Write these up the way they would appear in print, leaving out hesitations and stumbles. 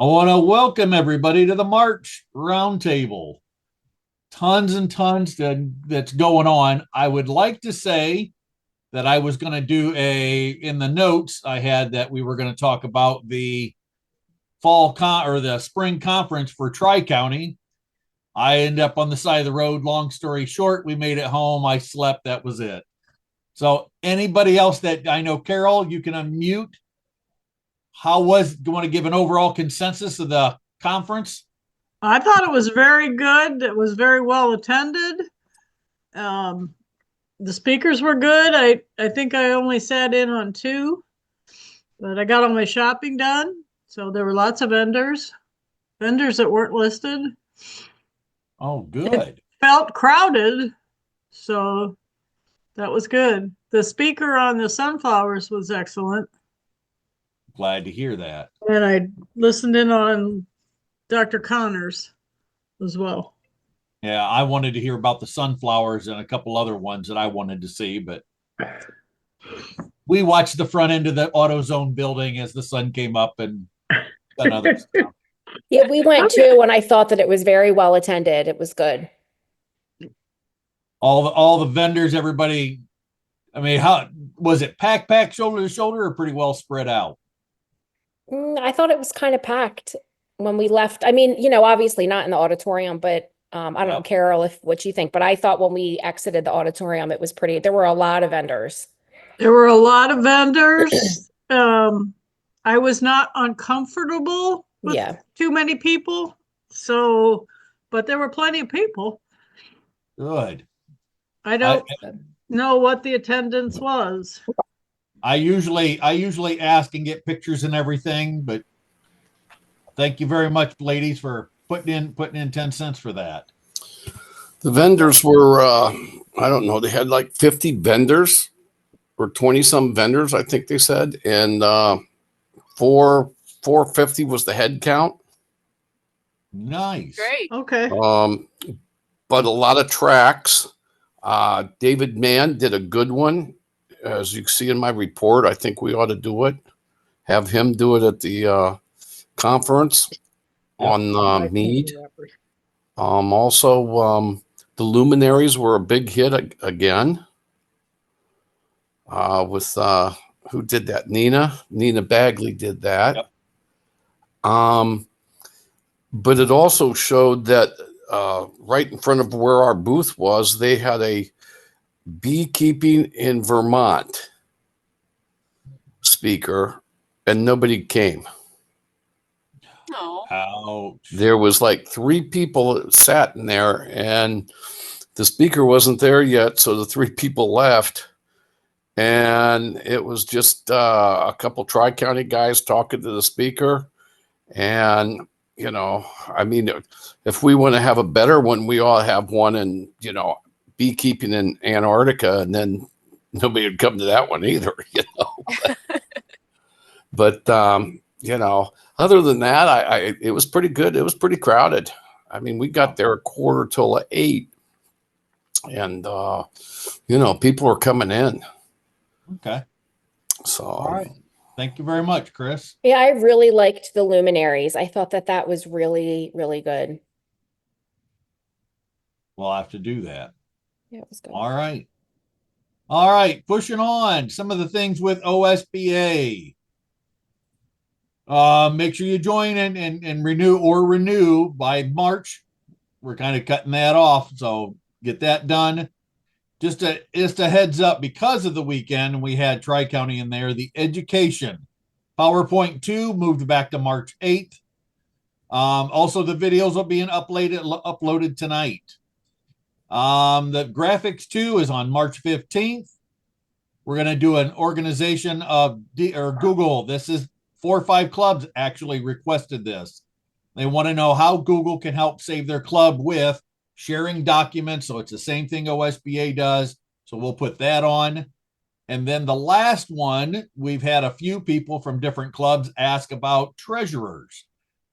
I want to welcome everybody to the March Roundtable. Tons and tons that's going on. I would like to say that I was going to do in the notes I had that we were going to talk about the or the spring conference for Tri-County. I ended up on the side of the road. Long story short, we made it home. I slept. That was it. So anybody else that I know, Carol, you can unmute. Do you want to give an overall consensus of the conference? I thought it was very good. It was very well attended. Um, the speakers were good. I think I only sat in on two, but I got all my shopping done. So there were lots of vendors that weren't listed. Oh, It good. felt crowded, so that was good. The speaker on the sunflowers was excellent. Glad to hear that. And I listened in on Dr. Connors as well. Yeah, I wanted to hear about the sunflowers and a couple other ones that I wanted to see, but we watched the front end of the AutoZone building as the sun came up and another stuff. Yeah, we went too, and I thought that it was very well attended. It was good. All the vendors, everybody. I mean, how was it? Pack, shoulder to shoulder, or pretty well spread out? I thought it was kind of packed when we left. I mean, obviously not in the auditorium, but I don't know, Carol, what you think. But I thought when we exited the auditorium, it was pretty. There were a lot of vendors. There were a lot of vendors. I was not uncomfortable with too many people. So, but there were plenty of people. Good. I don't know what the attendance was. I usually ask and get pictures and everything, but thank you very much, ladies, for putting in 10 cents for that. The vendors were, I don't know, they had like 50 vendors or 20 some vendors, I think they said. And 450 was the head count. Nice. Great. Okay. But a lot of tracks. David Mann did a good one. As you see in my report, I think we ought to do it. Have him do it at the conference on Mead. Also, the luminaries were a big hit again. With who did that? Nina Bagley did that. Yep. But it also showed that right in front of where our booth was, they had a beekeeping in Vermont speaker, and nobody came. No. Ouch. There was like 3 people that sat in there, and the speaker wasn't there yet, so the 3 people left. And it was just a couple Tri-County guys talking to the speaker. And, I mean, if we want to have a better one, we all have one in, beekeeping in Antarctica, and then nobody would come to that one either, But, other than that, it was pretty good. It was pretty crowded. I mean, we got there 7:45, and, people were coming in. Okay. So, all right. Thank you very much, Chris. Yeah, I really liked the luminaries. I thought that was really, really good. We'll have to do that. Yeah, it was good. All right. All right. Pushing on. Some of the things with OSBA. Make sure you join and renew by March. We're kind of cutting that off. So get that done. Just a heads up, because of the weekend, we had Tri-County in there. The education PowerPoint 2 moved back to March 8th. Also, the videos will be uploaded tonight. The graphics 2 is on March 15th. We're going to do an organization of Google. This is 4 or 5 clubs actually requested this. They want to know how Google can help save their club with sharing documents. So it's the same thing OSBA does. So we'll put that on. And then the last one, we've had a few people from different clubs ask about treasurers.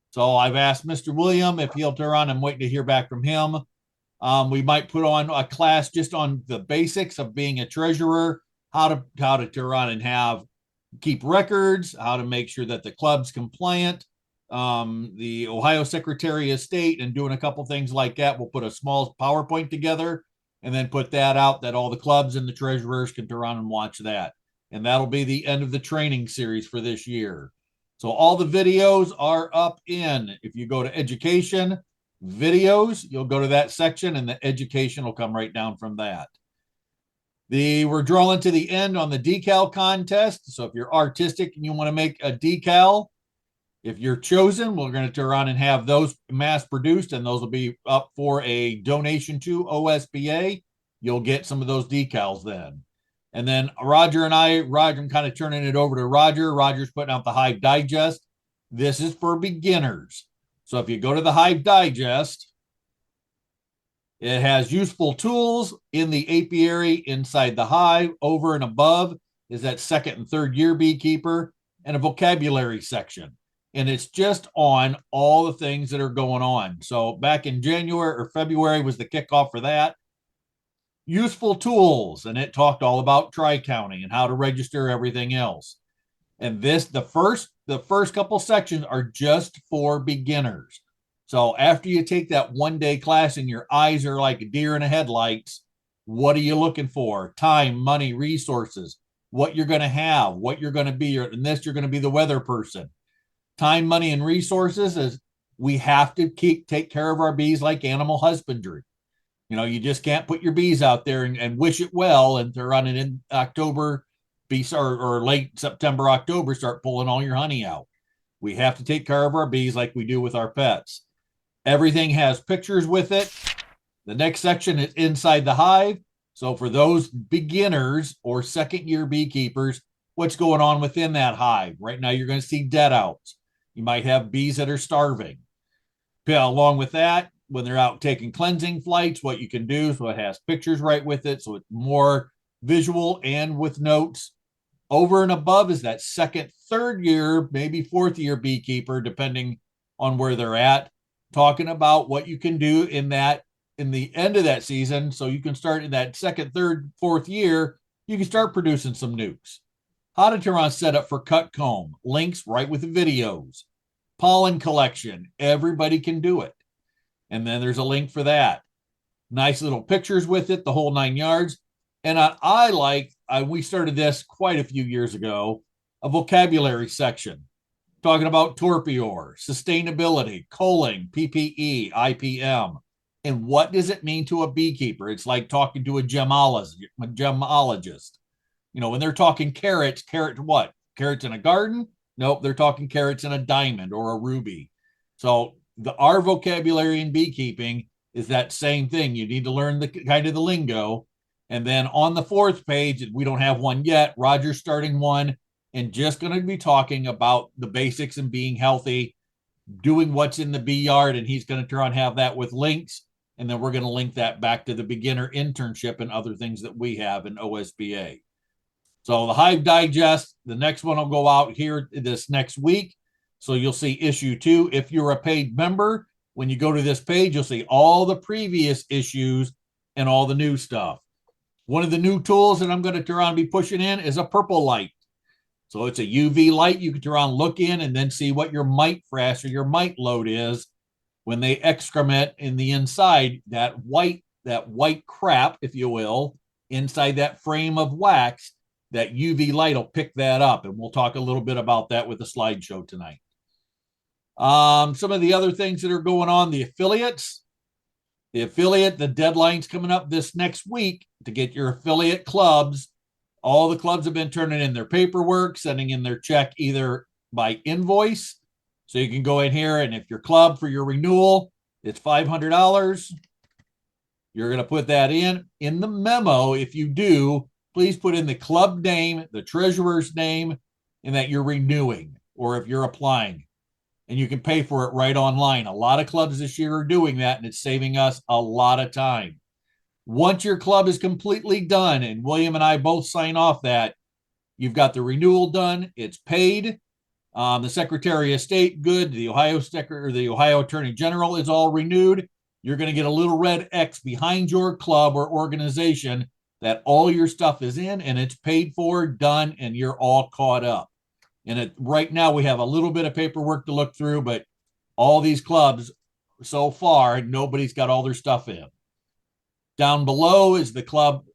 So I've asked Mr. William if he'll turn on. I'm waiting to hear back from him. We might put on a class just on the basics of being a treasurer, how to turn on and keep records, how to make sure that the club's compliant. the Ohio Secretary of State and doing a couple things like that. We'll put a small PowerPoint together and then put that out that all the clubs and the treasurers can turn on and watch that. And that'll be the end of the training series for this year. So all the videos are up in. If you go to education, videos, you'll go to that section and the education will come right down from that. We're drawing to the end on the decal contest. So if you're artistic and you want to make a decal, if you're chosen, we're going to turn around and have those mass produced, and those will be up for a donation to OSBA. You'll get some of those decals then. And then Roger, I'm kind of turning it over to Roger. Roger's putting out the Hive Digest. This is for beginners. So if you go to the Hive Digest, it has useful tools in the apiary inside the hive. Over and above is that second and third year beekeeper and a vocabulary section. And it's just on all the things that are going on. So back in January or February was the kickoff for that. Useful tools, and it talked all about tri-counting and how to register everything else. And the first couple sections are just for beginners. So after you take that 1-day class and your eyes are like a deer in the headlights, what are you looking for? Time, money, resources, what you're going to have, what you're going to be. In this, you're going to be the weather person. Time, money, and resources is we have to take care of our bees like animal husbandry. You know, you just can't put your bees out there and wish it well and they're running in October, or late September, October, start pulling all your honey out. We have to take care of our bees like we do with our pets. Everything has pictures with it. The next section is inside the hive. So for those beginners or second year beekeepers, what's going on within that hive? Right now, you're going to see dead outs. You might have bees that are starving. Along with that, when they're out taking cleansing flights, what you can do, so it has pictures right with it, so it's more visual and with notes. Over and above is that second, third year, maybe fourth year beekeeper, depending on where they're at, talking about what you can do in the end of that season. So you can start in that second, third, fourth year, you can start producing some nukes. How to turn on setup for cut comb, links right with the videos, pollen collection, everybody can do it. And then there's a link for that. Nice little pictures with it, the whole 9 yards. And we started this quite a few years ago, a vocabulary section talking about torpor, sustainability, culling, PPE, IPM. And what does it mean to a beekeeper? It's like talking to a gemologist. You know, when they're talking carrots what? Carrots in a garden? Nope, they're talking carrots in a diamond or a ruby. So our vocabulary in beekeeping is that same thing. You need to learn the kind of the lingo. And then on the fourth page, we don't have one yet. Roger's starting one and just going to be talking about the basics and being healthy, doing what's in the bee yard. And he's going to try and have that with links. And then we're going to link that back to the beginner internship and other things that we have in OSBA. So the Hive Digest, the next one will go out here this next week. So you'll see issue 2. If you're a paid member, when you go to this page, you'll see all the previous issues and all the new stuff. One of the new tools that I'm going to turn on and be pushing in is a purple light. So it's a UV light. You can turn on, look in, and then see what your mite frash or your mite load is when they excrement in the inside, that white crap, if you will, inside that frame of wax. That UV light will pick that up, and we'll talk a little bit about that with the slideshow tonight. Some of the other things that are going on, the affiliates. The deadline's coming up this next week to get your affiliate clubs. All the clubs have been turning in their paperwork, sending in their check either by invoice. So you can go in here, and if your club for your renewal, it's $500. You're going to put that in the memo. If you do, please put in the club name, the treasurer's name, and that you're renewing, or if you're applying. And you can pay for it right online. A lot of clubs this year are doing that, and it's saving us a lot of time. Once your club is completely done, and William and I both sign off that, you've got the renewal done, it's paid. The Secretary of State, good. The Ohio Attorney General is all renewed. You're going to get a little red X behind your club or organization that all your stuff is in and it's paid for, done, and you're all caught up. And right now we have a little bit of paperwork to look through, but all these clubs so far, nobody's got all their stuff in. Down below is the club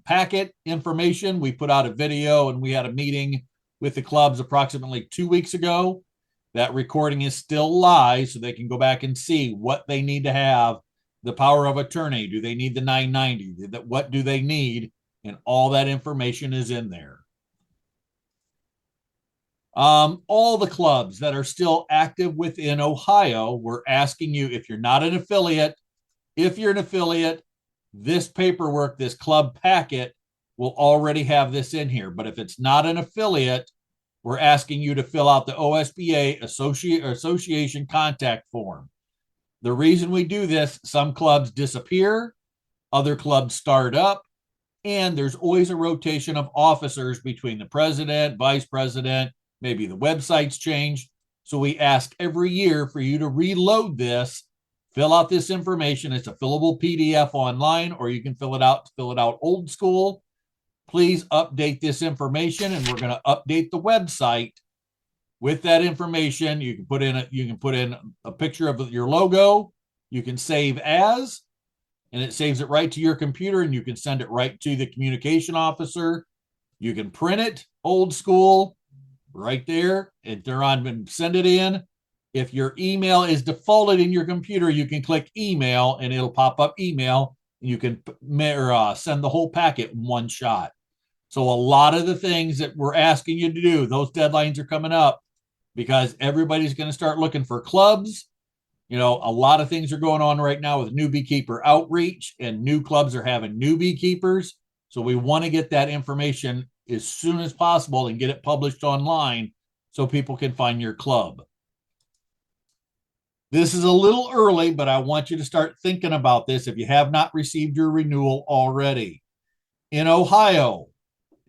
packet information. We put out a video and we had a meeting with the clubs approximately 2 weeks ago. That recording is still live, so they can go back and see what they need to have. The power of attorney. Do they need the 990? What do they need? And all that information is in there. All the clubs that are still active within Ohio, we're asking you, if you're not an affiliate, if you're an affiliate, this paperwork, this club packet will already have this in here. But if it's not an affiliate, we're asking you to fill out the OSBA association contact form. The reason we do this, some clubs disappear, other clubs start up, and there's always a rotation of officers between the president, vice president, maybe the website's changed. So we ask every year for you to reload this, fill out this information. It's a fillable PDF online, or you can fill it out old school. Please update this information, and we're going to update the website with that information. You can put in a picture of your logo. You can save as, and it saves it right to your computer, and you can send it right to the communication officer. You can print it old school right there and turn on and send it in. If your email is defaulted in your computer, you can click email and it'll pop up email, and you can send the whole packet in one shot. So a lot of the things that we're asking you to do, those deadlines are coming up because everybody's going to start looking for clubs. A lot of things are going on right now with new beekeeper outreach, and new clubs are having new beekeepers. So we want to get that information as soon as possible and get it published online so people can find your club. This is a little early, but I want you to start thinking about this if you have not received your renewal already. In Ohio,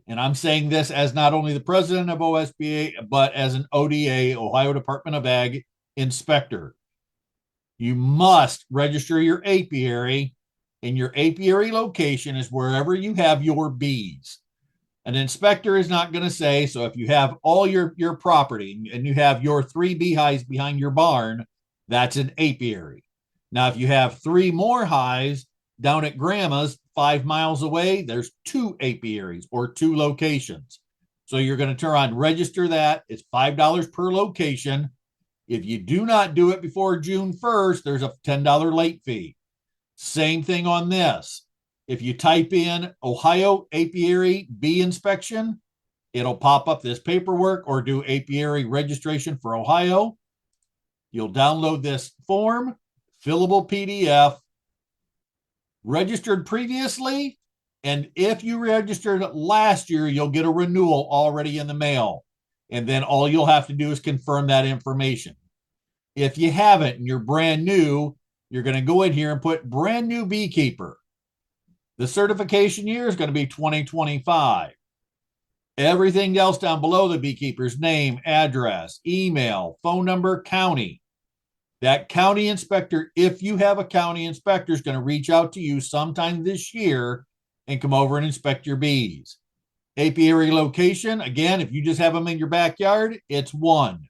and I'm saying this as not only the president of OSBA, but as an ODA, Ohio Department of Ag inspector, you must register your apiary, and your apiary location is wherever you have your bees. An inspector is not going to say, so if you have all your property and you have your 3 beehives behind your barn, that's an apiary. Now, if you have 3 more hives down at grandma's 5 miles away, there's 2 apiaries or 2 locations. So you're going to turn on register that. It's $5 per location. If you do not do it before June 1st, there's a $10 late fee. Same thing on this. If you type in Ohio Apiary Bee Inspection, it'll pop up this paperwork, or do apiary registration for Ohio. You'll download this form, fillable PDF, registered previously, and if you registered last year, you'll get a renewal already in the mail. And then all you'll have to do is confirm that information. If you haven't and you're brand new, you're going to go in here and put brand new beekeeper. The certification year is going to be 2025. Everything else down below the beekeeper's name, address, email, phone number, county. That county inspector, if you have a county inspector, is going to reach out to you sometime this year and come over and inspect your bees. Apiary location, again, if you just have them in your backyard, it's 1.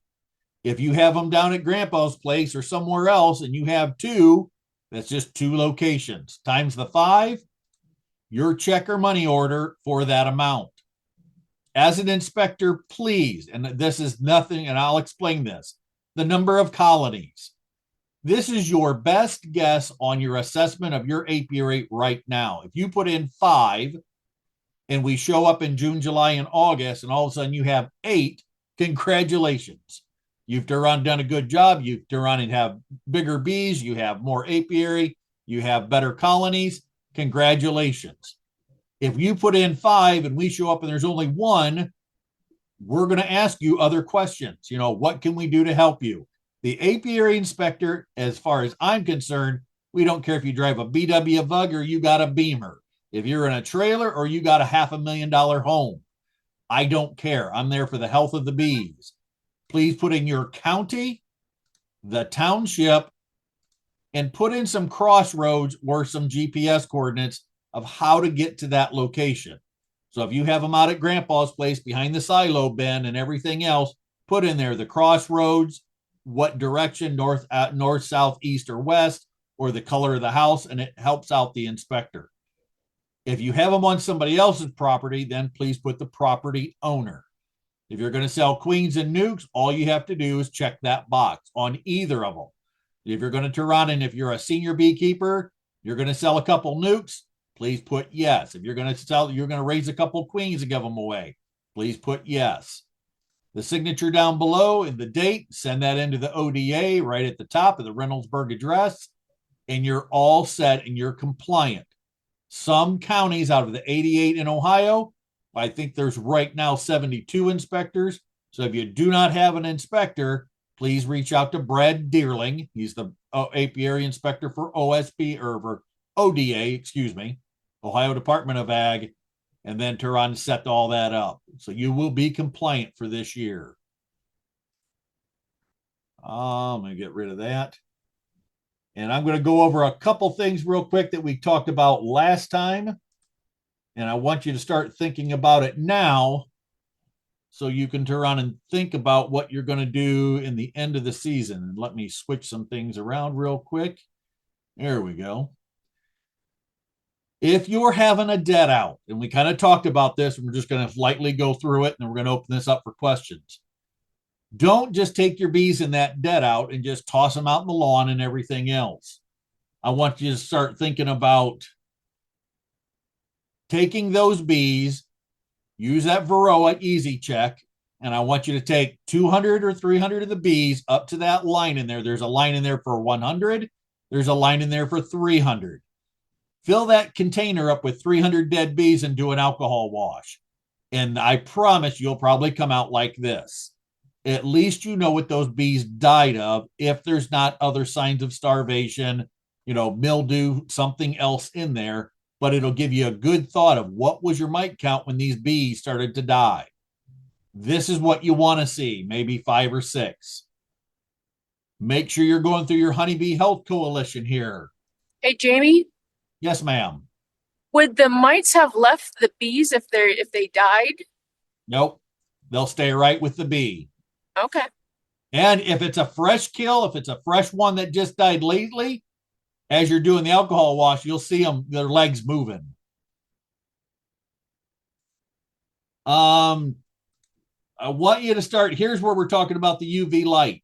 If you have them down at grandpa's place or somewhere else and you have 2, that's just 2 locations. Times the 5, your check or money order for that amount. As an inspector, please, and this is nothing, and I'll explain this, the number of colonies. This is your best guess on your assessment of your apiary right now. If you put in 5 and we show up in June, July, and August, and all of a sudden you have 8, congratulations. You've done a good job. You've done and have bigger bees. You have more apiary. You have better colonies. Congratulations. If you put in 5 and we show up and there's only 1, we're going to ask you other questions. What can we do to help you? The apiary inspector, as far as I'm concerned, we don't care if you drive a BW Bug or you got a Beamer. If you're in a trailer or you got a $500,000 home, I don't care. I'm there for the health of the bees. Please put in your county, the township, and put in some crossroads or some GPS coordinates of how to get to that location. So if you have them out at grandpa's place behind the silo bin and everything else, put in there the crossroads, what direction, north, south, east, or west, or the color of the house, and it helps out the inspector. If you have them on somebody else's property, then please put the property owner. If you're going to sell queens and nukes, all you have to do is check that box on either of them. If you're going to turn around and if you're a senior beekeeper, you're going to sell a couple nukes, please put yes. If you're going to raise a couple queens and give them away, please put yes. The signature down below and the date, send that into the ODA right at the top of the Reynoldsburg address, and you're all set and you're compliant. Some counties out of the 88 in Ohio, I think there's right now 72 inspectors. So if you do not have an inspector, please reach out to Brad Deerling. He's the apiary inspector for OSB or for ODA, excuse me, Ohio Department of Ag, and then turn on and set all that up. So you will be compliant for this year. I'm going to get rid of that. And I'm going to go over a couple things real quick that we talked about last time. And I want you to start thinking about it now so you can turn around and think about what you're going to do in the end of the season. And let me switch some things around real quick. There we go. If you're having a dead out, and we kind of talked about this, and we're just going to lightly go through it, and then we're going to open this up for questions. Don't just take your bees in that dead out and just toss them out in the lawn and everything else. I want you to start thinking about taking those bees, use that varroa easy check, and I want you to take 200 or 300 of the bees up to that line in there. There's a line in there for 100. There's a line in there for 300. Fill that container up with 300 dead bees and do an alcohol wash. And I promise you'll probably come out like this. At least you know what those bees died of if there's not other signs of starvation, mildew, something else in there, but it'll give you a good thought of what was your mite count when these bees started to die. This is what you want to see, maybe 5 or 6. Make sure you're going through your Honeybee Health Coalition here. Hey, Jamie, Yes, ma'am. would the mites have left the bees if they died? Nope. They'll stay right with the bee. Okay. And if it's a fresh kill, if it's a fresh one that just died lately, as you're doing the alcohol wash, you'll see their legs moving. I want you to start. Here's where we're talking about the UV light.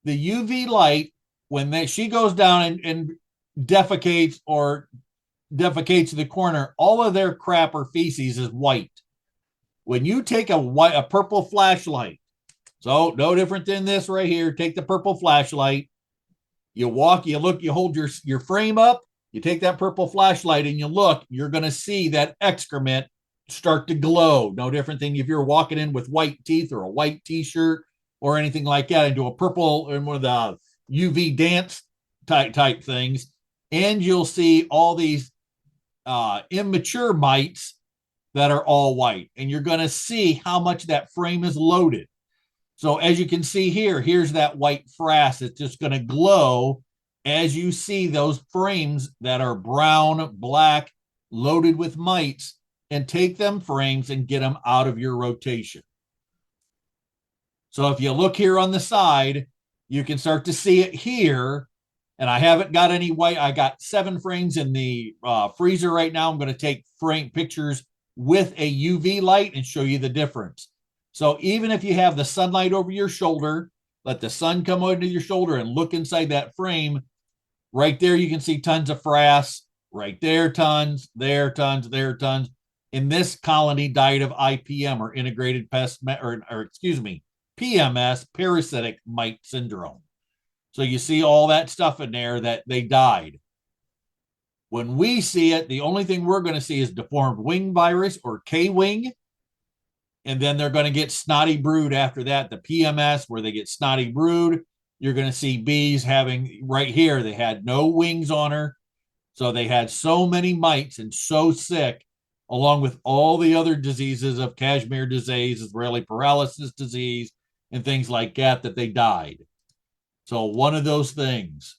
The UV light, when she goes down and defecates to the corner, all of their crap or feces is white. When you take a purple flashlight, so no different than this right here, take the purple flashlight, you walk, you look, you hold your frame up, you take that purple flashlight and you look, you're going to see that excrement start to glow. No different than if you're walking in with white teeth or a white t-shirt or anything like that into a purple and one of the UV dance type things. And you'll see all these immature mites that are all white. And you're going to see how much that frame is loaded. So as you can see here, here's that white frass. It's just going to glow as you see those frames that are brown, black, loaded with mites, and take them frames and get them out of your rotation. So if you look here on the side, you can start to see it here. And I haven't got any white. I got 7 frames in the freezer right now. I'm going to take frame pictures with a UV light and show you the difference. So even if you have the sunlight over your shoulder, let the sun come over your shoulder and look inside that frame. Right there, you can see tons of frass. Right there, tons. There, tons. There, tons. In this colony died of IPM or integrated pest, PMS, parasitic mite syndrome. So you see all that stuff in there that they died. When we see it, the only thing we're going to see is deformed wing virus or K-wing. And then they're going to get snotty brood after that. The PMS, where they get snotty brood, you're going to see bees having right here. They had no wings on her. So they had so many mites and so sick, along with all the other diseases of cashmere disease, Israeli paralysis disease, and things like that they died. So one of those things.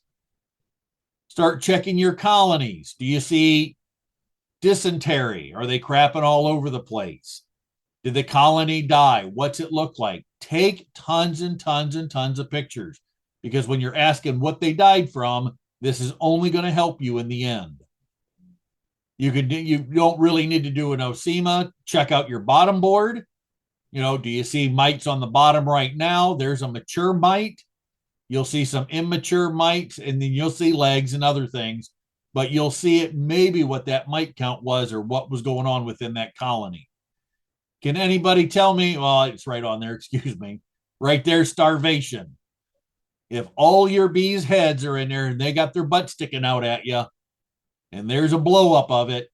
Start checking your colonies. Do you see Dysentery. Are they crapping all over the place? Did the colony die? What's it look like? Take tons and tons and tons of pictures, because when you're asking what they died from, this is only going to help you in the end. You don't really need to do an OSEMA. Check out your bottom board. Do you see mites on the bottom right now? There's a mature mite. You'll see some immature mites, and then you'll see legs and other things, but you'll see it maybe what that mite count was or what was going on within that colony. Can anybody tell me? Well, it's right on there, excuse me. Right there, starvation. If all your bees' heads are in there and they got their butt sticking out at you, and there's a blow up of it,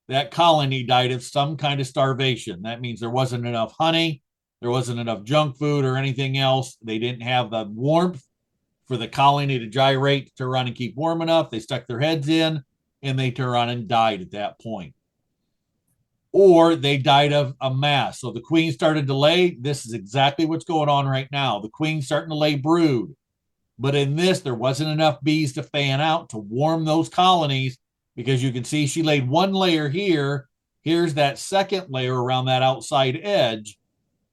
that colony died of some kind of starvation. That means there wasn't enough honey, there wasn't enough junk food or anything else. They didn't have the warmth for the colony to gyrate, to run and keep warm enough. They stuck their heads in and they turn around and died at that point. Or they died of a mass. So the queen started to lay. This is exactly what's going on right now. The queen's starting to lay brood. But in this, there wasn't enough bees to fan out to warm those colonies, because you can see she laid one layer here. Here's that second layer around that outside edge.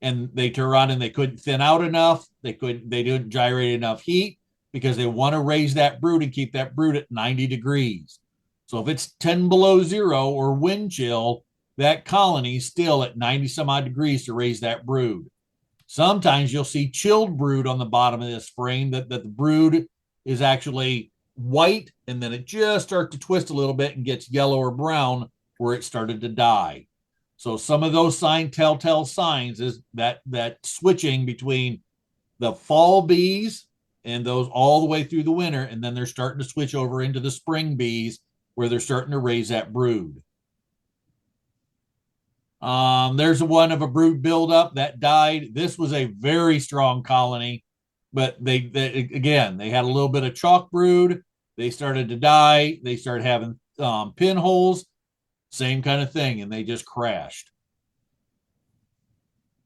And they turn around and they couldn't thin out enough. They didn't gyrate enough heat, because they want to raise that brood and keep that brood at 90 degrees. So if it's 10 below zero or wind chill, that colony's still at 90 some odd degrees to raise that brood. Sometimes you'll see chilled brood on the bottom of this frame, that the brood is actually white, and then it just starts to twist a little bit and gets yellow or brown where it started to die. So some of those telltale signs is that switching between the fall bees and those all the way through the winter, and then they're starting to switch over into the spring bees where they're starting to raise that brood. There's one of a brood buildup that died. This was a very strong colony, but they again, they had a little bit of chalk brood. They started to die. They started having pinholes, same kind of thing, and they just crashed.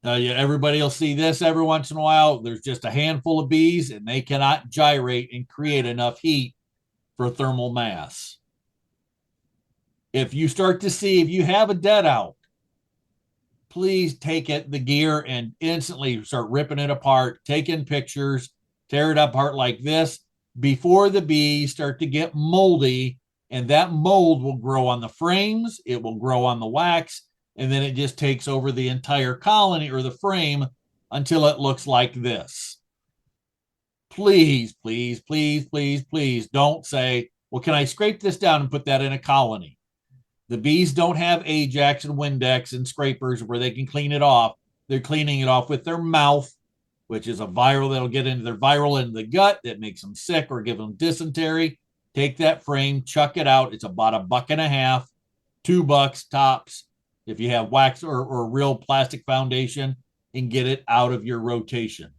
Yeah, everybody will see this every once in a while. There's just a handful of bees, and they cannot gyrate and create enough heat for thermal mass. If you start to see, if you have a dead out, please take the gear and instantly start ripping it apart, taking pictures, tear it apart like this before the bees start to get moldy, and that mold will grow on the frames, it will grow on the wax, and then it just takes over the entire colony or the frame until it looks like this. Please, please, please, please, please don't say, well, can I scrape this down and put that in a colony? The bees don't have Ajax and Windex and scrapers where they can clean it off. They're cleaning it off with their mouth, which is a viral that'll get into their viral into the gut that makes them sick or give them dysentery. Take that frame, chuck it out. It's about $1.50, $2 tops if you have wax or real plastic foundation, and get it out of your rotation.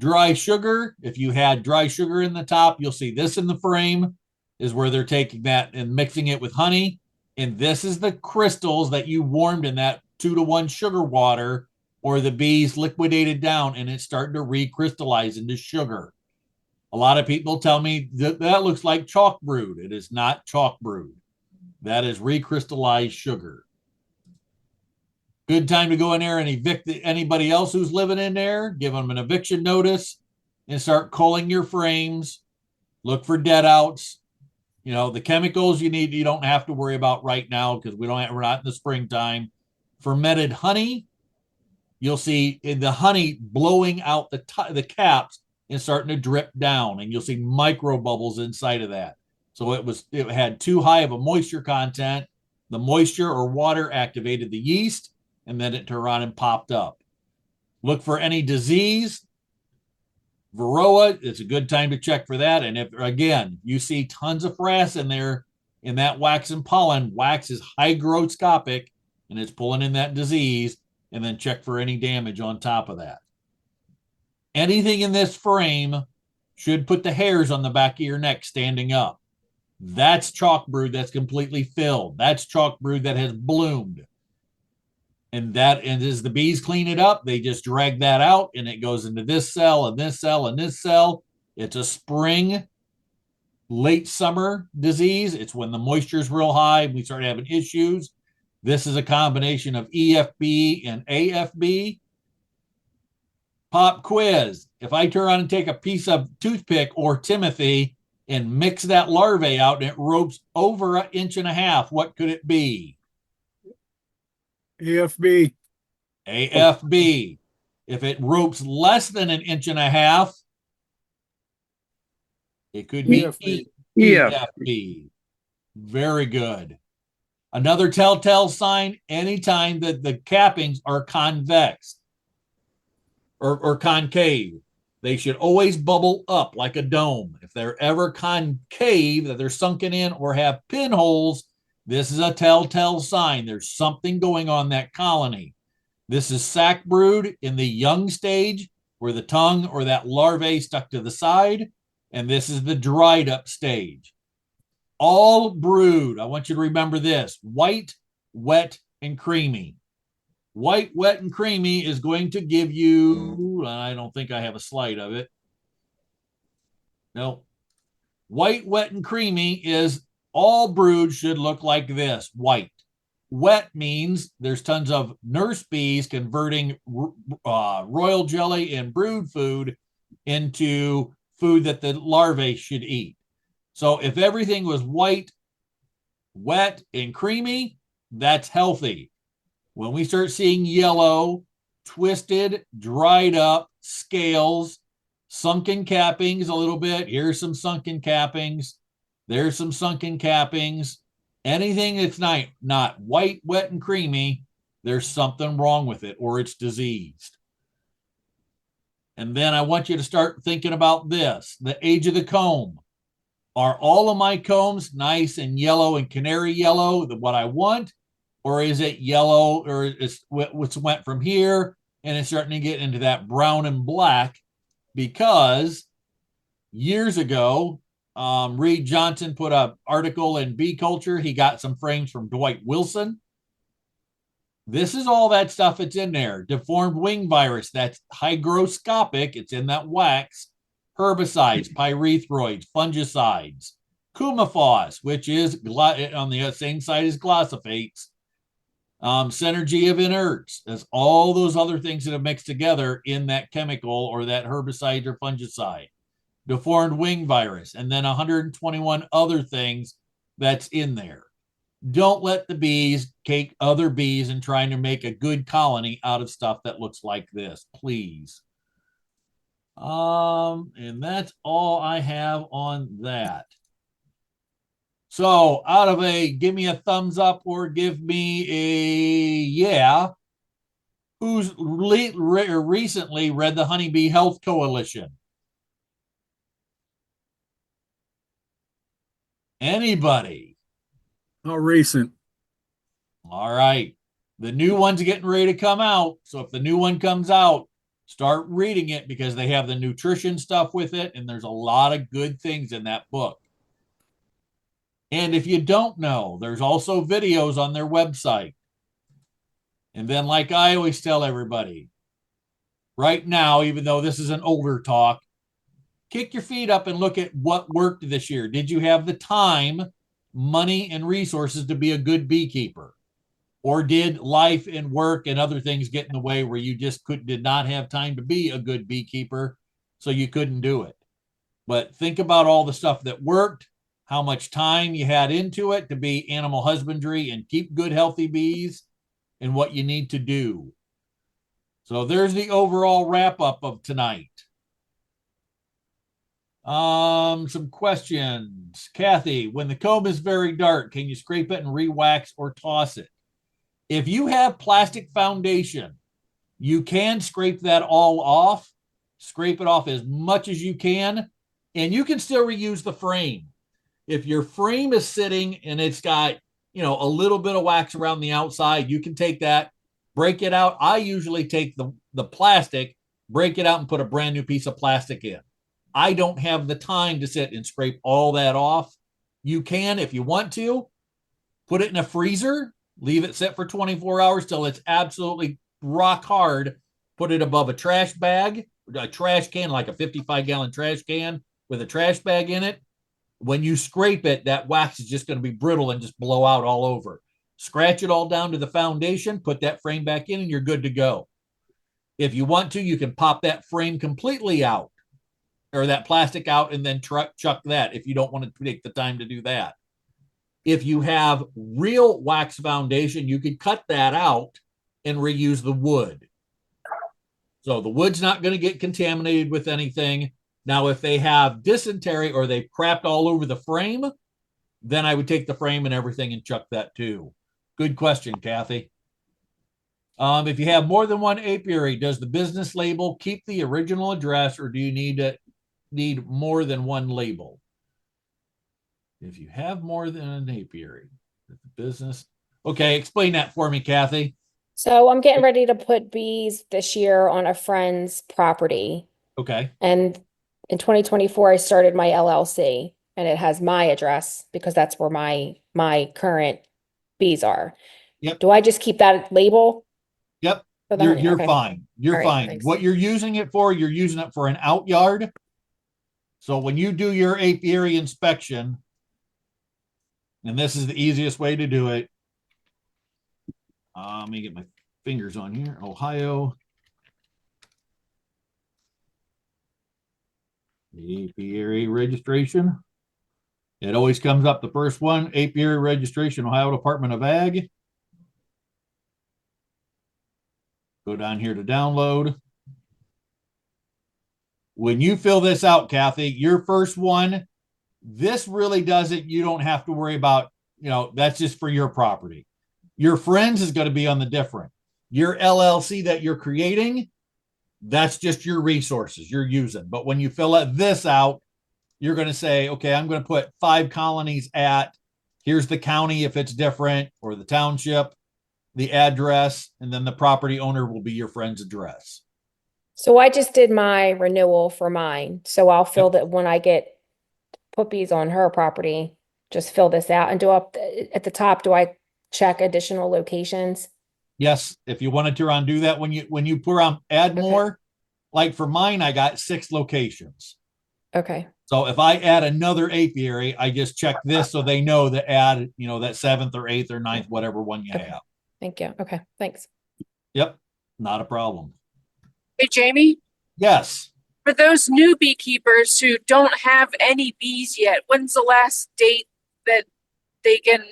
Dry sugar, if you had dry sugar in the top, you'll see this in the frame is where they're taking that and mixing it with honey. And this is the crystals that you warmed in that 2-to-1 sugar water, or the bees liquidated down and it's starting to recrystallize into sugar. A lot of people tell me that looks like chalk brood. It is not chalk brood. That is recrystallized sugar. Good time to go in there and evict anybody else who's living in there. Give them an eviction notice and start culling your frames. Look for dead outs. The chemicals you don't have to worry about right now, because we're not in the springtime. Fermented honey, you'll see in the honey blowing out the caps and starting to drip down, and you'll see micro bubbles inside of that. So it had too high of a moisture content. The moisture or water activated the yeast, and then it turned around and popped up. Look for any disease. Varroa, it's a good time to check for that. And if, again, you see tons of frass in there, in that wax and pollen, wax is hygroscopic, and it's pulling in that disease, and then check for any damage on top of that. Anything in this frame should put the hairs on the back of your neck standing up. That's chalk brood that's completely filled. That's chalk brood that has bloomed. And as the bees clean it up, they just drag that out, and it goes into this cell and this cell and this cell. It's a spring late summer disease. It's when the moisture is real high. We start having issues. This is a combination of EFB and AFB. Pop quiz. If I turn around and take a piece of toothpick or Timothy and mix that larvae out and it ropes over 1.5 inches, what could it be? AFB. AFB. If it ropes less than 1.5 inches, it could be EFB. EFB. Very good. Another telltale sign, anytime that the cappings are convex or concave, they should always bubble up like a dome. If they're ever concave, that they're sunken in or have pinholes, this is a telltale sign. There's something going on that colony. This is sac brood in the young stage where the tongue or that larvae stuck to the side. And this is the dried up stage. All brood, I want you to remember this: white, wet, and creamy. White, wet, and creamy is going to give you, I don't think I have a slide of it. No. White, wet, and creamy is all brood should look like this: white. Wet means there's tons of nurse bees converting royal jelly and brood food into food that the larvae should eat. So if everything was white, wet, and creamy, that's healthy. When we start seeing yellow, twisted, dried up, scales, sunken cappings a little bit, here's some sunken cappings, there's some sunken cappings, anything that's not white, wet, and creamy, there's something wrong with it or it's diseased. And then I want you to start thinking about this: the age of the comb. Are all of my combs nice and yellow and canary yellow, what I want? Or is it yellow, or it's what's went from here and it's starting to get into that brown and black? Because years ago, Reed Johnson put an article in Bee Culture. He got some frames from Dwight Wilson. This is all that stuff that's in there. Deformed wing virus, that's hygroscopic. It's in that wax. Herbicides, pyrethroids, fungicides. Coumaphos, which is on the same side as glosophates. Synergy of inerts. There's all those other things that have mixed together in that chemical or that herbicide or fungicide. Deformed wing virus, and then 121 other things that's in there. Don't let the bees cake other bees and trying to make a good colony out of stuff that looks like this, please. And that's all I have on that. So out of a give me a thumbs up or give me a yeah, who's recently read the Honeybee Health Coalition? Anybody? How recent? All right. The new one's getting ready to come out. So if the new one comes out, start reading it because they have the nutrition stuff with it. And there's a lot of good things in that book. And if you don't know, there's also videos on their website. And then, like I always tell everybody, right now, even though this is an older talk, kick your feet up and look at what worked this year. Did you have the time, money, and resources to be a good beekeeper? Or did life and work and other things get in the way where you just did not have time to be a good beekeeper, so you couldn't do it? But think about all the stuff that worked, how much time you had into it to be animal husbandry and keep good, healthy bees, and what you need to do. So there's the overall wrap up of tonight. Some questions. Kathy, when the comb is very dark, can you scrape it and re-wax or toss it? If you have plastic foundation, you can scrape that all off. Scrape it off as much as you can, and you can still reuse the frame. If your frame is sitting and it's got, a little bit of wax around the outside, you can take that, break it out. I usually take the plastic, break it out, and put a brand new piece of plastic in. I don't have the time to sit and scrape all that off. You can, if you want to, put it in a freezer, leave it sit for 24 hours till it's absolutely rock hard. Put it above a trash bag, a trash can, like a 55-gallon trash can with a trash bag in it. When you scrape it, that wax is just going to be brittle and just blow out all over. Scratch it all down to the foundation, put that frame back in, and you're good to go. If you want to, you can pop that frame completely out or that plastic out and then chuck that if you don't want to take the time to do that. If you have real wax foundation, you could cut that out and reuse the wood. So the wood's not going to get contaminated with anything. Now, if they have dysentery or they've crapped all over the frame, then I would take the frame and everything and chuck that too. Good question, Kathy. If you have more than one apiary, does the business label keep the original address, or do you need more than one label? If you have more than an apiary, the business. Okay, explain that for me, Kathy. So I'm getting ready to put bees this year on a friend's property. Okay. And in 2024, I started my LLC, and it has my address because that's where my current bees are. Yep. Do I just keep that label? Yep. for the honey? You're Okay. fine. You're All right, fine. thanks. What you're using it for, you're using it for an out yard. So when you do your apiary inspection, and this is the easiest way to do it. Let me get my fingers on here. Ohio. Apiary registration. It always comes up the first one, apiary registration, Ohio Department of Ag. Go down here to download. When you fill this out, Kathy, your first one, this really doesn't, you don't have to worry about, that's just for your property. Your friends is going to be on the different. Your LLC that you're creating, that's just your resources you're using. But when you fill this out, you're going to say, okay, I'm going to put 5 colonies at, here's the county if it's different, or the township, the address, and then the property owner will be your friend's address. So I just did my renewal for mine. So I'll fill that when I get put bees on her property, just fill this out and do up at the top. Do I check additional locations? Yes, if you wanted to undo that, when you put on add Okay. more, like for mine, I got 6 locations. Okay. So if I add another apiary, I just check this so they know that add, that 7th or 8th or 9th, whatever one you Okay. have. Thank you. Okay. Thanks. Yep, not a problem. Hey, Jamie, Yes. for those new beekeepers who don't have any bees yet, when's the last date that they can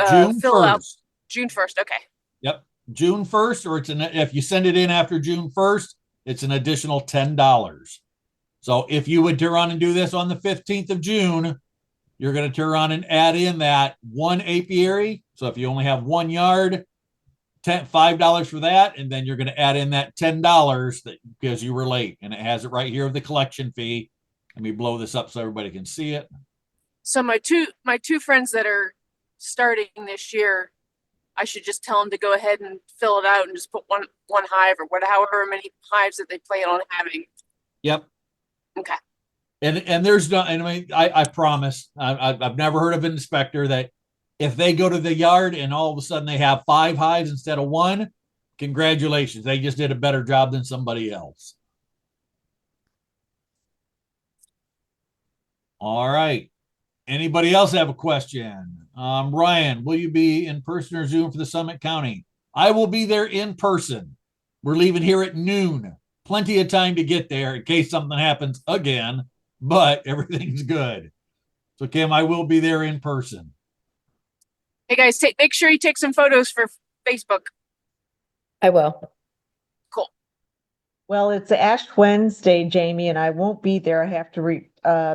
June fill out? 1st. June 1st. Okay. Yep. June 1st, or if you send it in after June 1st, it's an additional $10. So if you would turn on and do this on the 15th of June, you're going to turn on and add in that one apiary. So if you only have 1 yard, $5 for that, and then you're going to add in that $10 because you were late, and it has it right here of the collection fee. Let me blow this up so everybody can see it. So my two friends that are starting this year, I should just tell them to go ahead and fill it out and just put one hive or however many hives that they plan on having. Yep. Okay. And there's no, and I promise, I've never heard of an inspector that if they go to the yard and all of a sudden they have 5 hives instead of 1, congratulations, they just did a better job than somebody else. All right. Anybody else have a question? Ryan, will you be in person or Zoom for the Summit County? I will be there in person. We're leaving here at noon. Plenty of time to get there in case something happens again, but everything's good. So Kim, I will be there in person. Hey guys, make sure you take some photos for Facebook. I will. Cool. Well, it's Ash Wednesday, Jamie, and I won't be there. I have to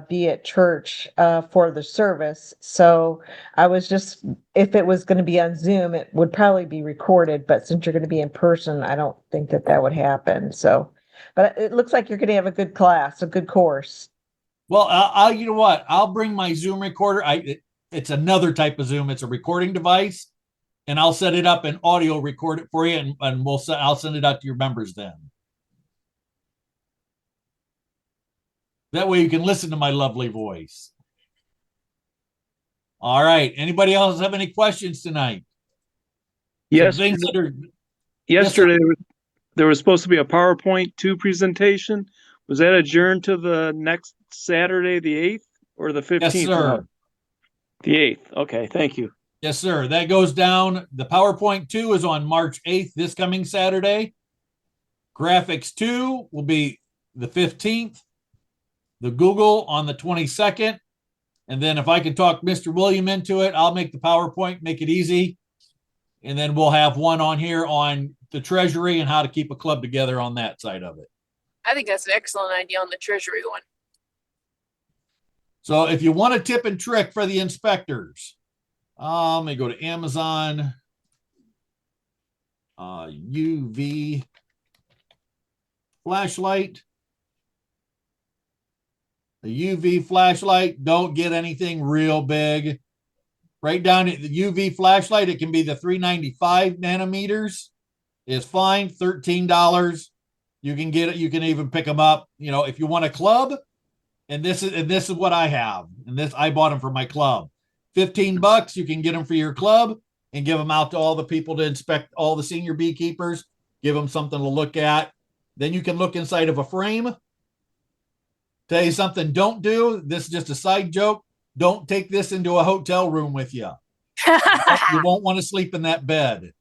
be at church for the service. So I was just, if it was going to be on Zoom, it would probably be recorded. But since you're going to be in person, I don't think that would happen. So, but it looks like you're going to have a good class, a good course. Well, you know what? I'll bring my Zoom recorder. It's another type of Zoom. It's a recording device, and I'll set it up and audio record it for you, and I'll send it out to your members then. That way you can listen to my lovely voice. All right. Anybody else have any questions tonight? Yes. Things that are, Yesterday, there was supposed to be a PowerPoint 2 presentation. Was that adjourned to the next Saturday, the 8th or the 15th? Yes, sir. The 8th. Okay, thank you. Yes, sir. That goes down. The PowerPoint 2 is on March 8th, this coming Saturday. Graphics 2 will be the 15th. The Google on the 22nd. And then if I can talk Mr. William into it, I'll make the PowerPoint, make it easy. And then we'll have one on here on the treasury and how to keep a club together on that side of it. I think that's an excellent idea on the treasury one. So if you want a tip and trick for the inspectors, let me go to Amazon. UV flashlight. The UV flashlight, don't get anything real big. Right down at the UV flashlight, it can be the 395 nanometers. Is fine, $13. You can get it. You can even pick them up. You know, if you want a club, and this is what I have, and this I bought them for my club. $15, you can get them for your club and give them out to all the people to inspect, all the senior beekeepers. Give them something to look at. Then you can look inside of a frame. Tell you something, don't do. This is just a side joke. Don't take this into a hotel room with you. You won't want to sleep in that bed.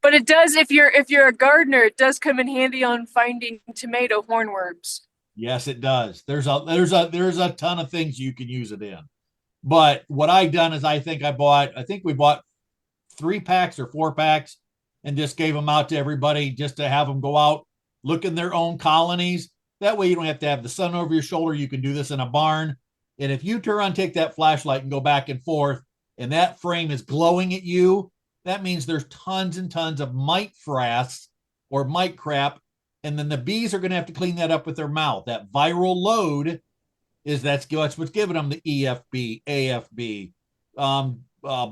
But it does, if you're a gardener, it does come in handy on finding tomato hornworms. Yes, it does. There's a ton of things you can use it in. But what I done is I think we bought 3 packs or 4 packs and just gave them out to everybody just to have them go out, look in their own colonies. That way you don't have to have the sun over your shoulder. You can do this in a barn. And if you turn on, take that flashlight and go back and forth, and that frame is glowing at you, that means there's tons and tons of mite frass or mite crap. And then the bees are going to have to clean that up with their mouth. That viral load that's what's giving them the EFB, AFB,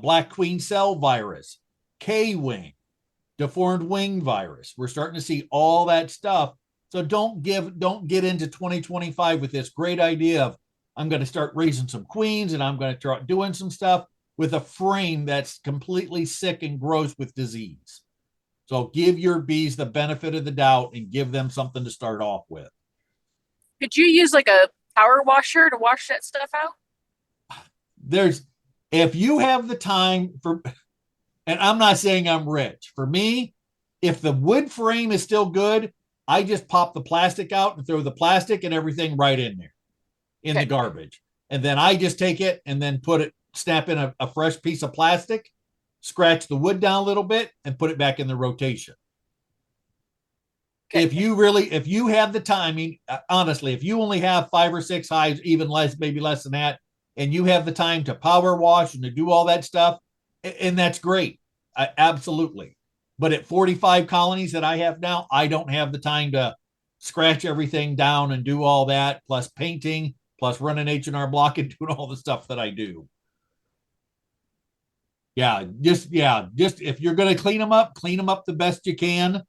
black queen cell virus, K-wing, deformed wing virus. We're starting to see all that stuff. So don't get into 2025 with this great idea of I'm going to start raising some queens and I'm going to start doing some stuff with a frame that's completely sick and gross with disease. So give your bees the benefit of the doubt and give them something to start off with. Could you use like a power washer to wash that stuff out? If you have the time and I'm not saying I'm rich. For me, if the wood frame is still good, I just pop the plastic out and throw the plastic and everything right in there in the garbage. And then I just take it and then snap in a fresh piece of plastic, scratch the wood down a little bit and put it back in the rotation. Okay. If you have the timing, honestly, if you only have 5 or 6 hives, even less, maybe less than that, and you have the time to power wash and to do all that stuff, and that's great. Absolutely. But at 45 colonies that I have now, I don't have the time to scratch everything down and do all that, plus painting, plus running H&R Block and doing all the stuff that I do. Just if you're going to clean them up the best you can.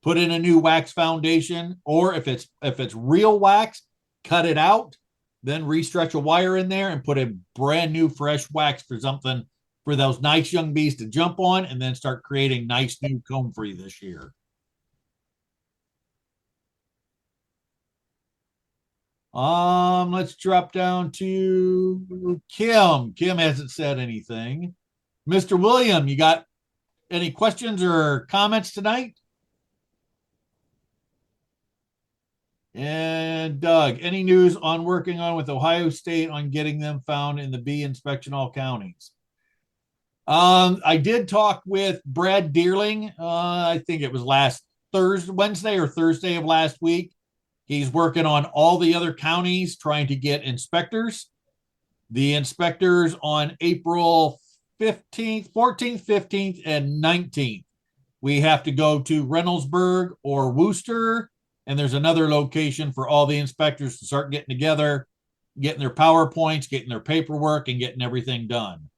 Put in a new wax foundation, or if it's real wax, cut it out, then restretch a wire in there and put a brand new fresh wax for something for those nice young bees to jump on, and then start creating nice new comb for you this year. Let's drop down to Kim. Kim hasn't said anything. Mr. William, you got any questions or comments tonight? And Doug, any news on working on with Ohio State on getting them found in the bee inspection all counties? I did talk with Brad Deerling. I think it was Wednesday or Thursday of last week. He's working on all the other counties trying to get inspectors. The inspectors on April 15th, 14th, 15th, and 19th. We have to go to Reynoldsburg or Worcester. And there's another location for all the inspectors to start getting together, getting their PowerPoints, getting their paperwork, and getting everything done.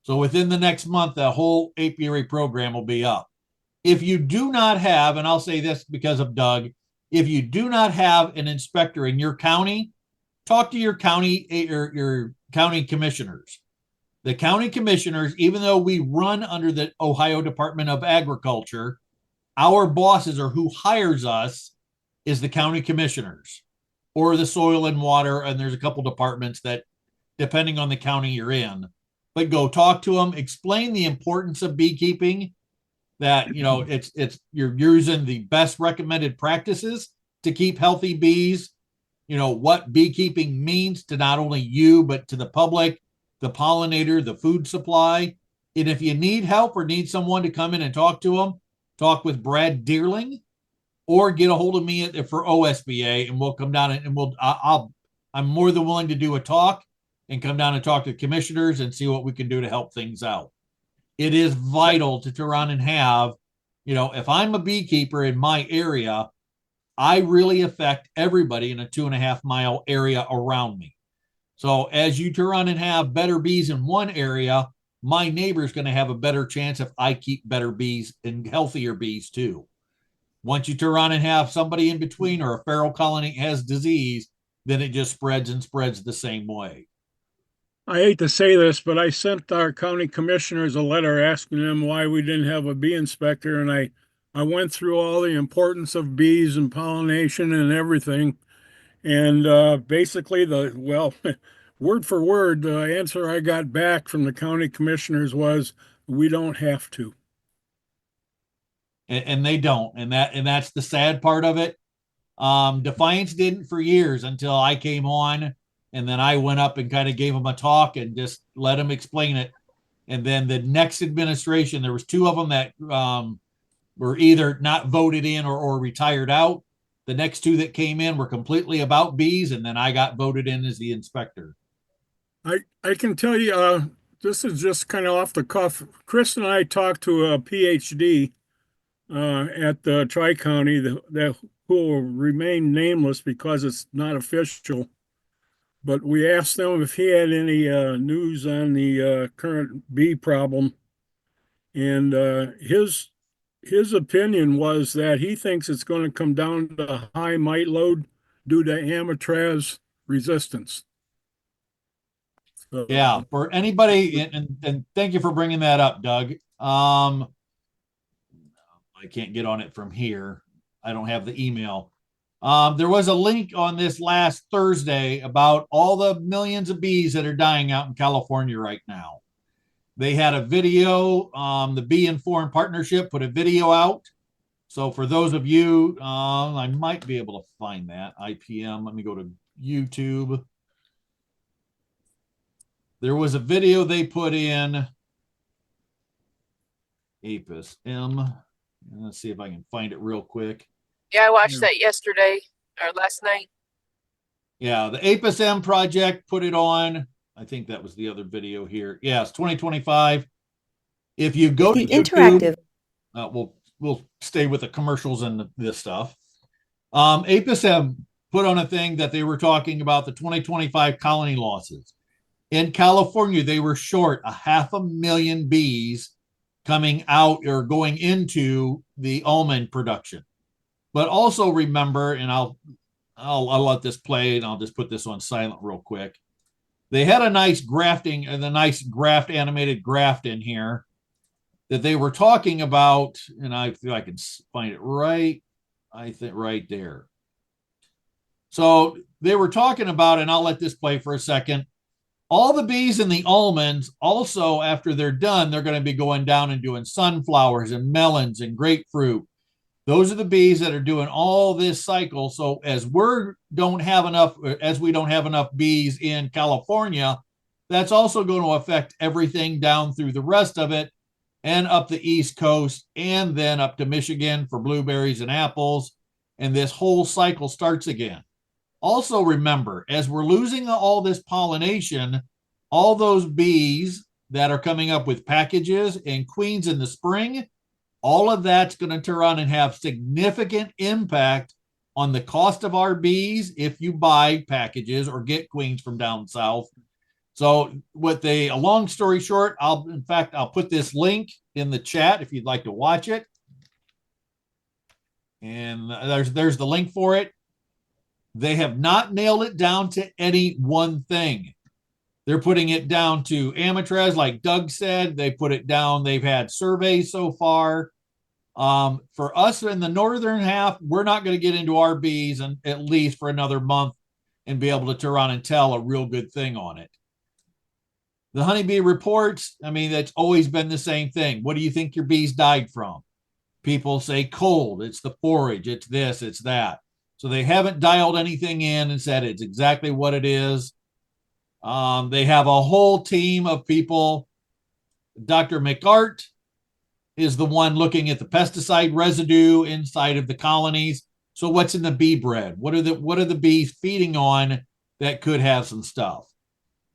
So within the next month, the whole apiary program will be up. If you do not have, and I'll say this because of Doug, if you do not have an inspector in your county, talk to your county or your county commissioners. The county commissioners, even though we run under the Ohio Department of Agriculture, our bosses or who hires us is the county commissioners or the soil and water. And there's a couple departments that, depending on the county you're in, but go talk to them, explain the importance of beekeeping, that, you know, it's you're using the best recommended practices to keep healthy bees, you know, what beekeeping means to not only you, but to the public, the pollinator, the food supply. And if you need help or need someone to come in and talk to them, talk with Brad Deerling or get a hold of me for OSBA, and we'll come down and I'm more than willing to do a talk and come down and talk to the commissioners and see what we can do to help things out. It is vital to turn around and have, you know, if I'm a beekeeper in my area, I really affect everybody in a 2.5 mile area around me. So as you turn around and have better bees in one area, my neighbor's going to have a better chance if I keep better bees and healthier bees too. Once you turn around and have somebody in between or a feral colony has disease, then it just spreads and spreads the same way. I hate to say this, but I sent our county commissioners a letter asking them why we didn't have a bee inspector, and I went through all the importance of bees and pollination and everything. And basically word for word, the answer I got back from the county commissioners was, we don't have to. And they don't. And that's the sad part of it. Defiance didn't for years until I came on, and then I went up and kind of gave them a talk and just let them explain it. And then the next administration, there was 2 of them that were either not voted in or retired out. The next 2 that came in were completely about bees, and then I got voted in as the inspector. I can tell you, this is just kind of off the cuff. Chris and I talked to a PhD at the Tri-County that who will remain nameless because it's not official. But we asked them if he had any news on the current bee problem, and his opinion was that he thinks it's going to come down to high mite load due to amatraz resistance. So, Yeah, for anybody, and thank you for bringing that up, Doug. I can't get on it from here. I don't have the email. There was a link on this last Thursday about all the millions of bees that are dying out in California right now. They had a video, the Bee Informed Partnership put a video out. So for those of you, I might be able to find that IPM. Let me go to YouTube. There was a video they put in Apis M. Let's see if I can find it real quick. Yeah, I watched that yesterday or last night. Yeah, the Apis M project put it on. I think that was the other video here. Yeah, it's 2025. If you go to YouTube, we'll stay with the commercials and this stuff. Apis M put on a thing that they were talking about the 2025 colony losses. In California, they were short 500,000 bees coming out or going into the almond production. But also remember, and I'll let this play, and I'll just put this on silent real quick. They had a nice grafting and a nice animated graft in here that they were talking about, and I feel I can find it right. I think right there. So they were talking about, and I'll let this play for a second. All the bees in the almonds, also after they're done, they're going to be going down and doing sunflowers and melons and grapefruit. Those are the bees that are doing all this cycle. So as we don't have enough bees in California, that's also going to affect everything down through the rest of it and up the East Coast and then up to Michigan for blueberries and apples. And this whole cycle starts again. Also remember, as we're losing all this pollination, all those bees that are coming up with packages and queens in the spring, all of that's going to turn around and have significant impact on the cost of our bees if you buy packages or get queens from down south. So a long story short, I'll put this link in the chat if you'd like to watch it. And there's the link for it. They have not nailed it down to any one thing. They're putting it down to amatraz, like Doug said. They put it down. They've had surveys so far. For us in the northern half, we're not going to get into our bees and at least for another month and be able to turn around and tell a real good thing on it. The honeybee reports, I mean, that's always been the same thing. What do you think your bees died from? People say cold, it's the forage, it's this, it's that. So they haven't dialed anything in and said it's exactly what it is. They have a whole team of people. Dr. McArt is the one looking at the pesticide residue inside of the colonies. So what's in the bee bread? What are the bees feeding on that could have some stuff?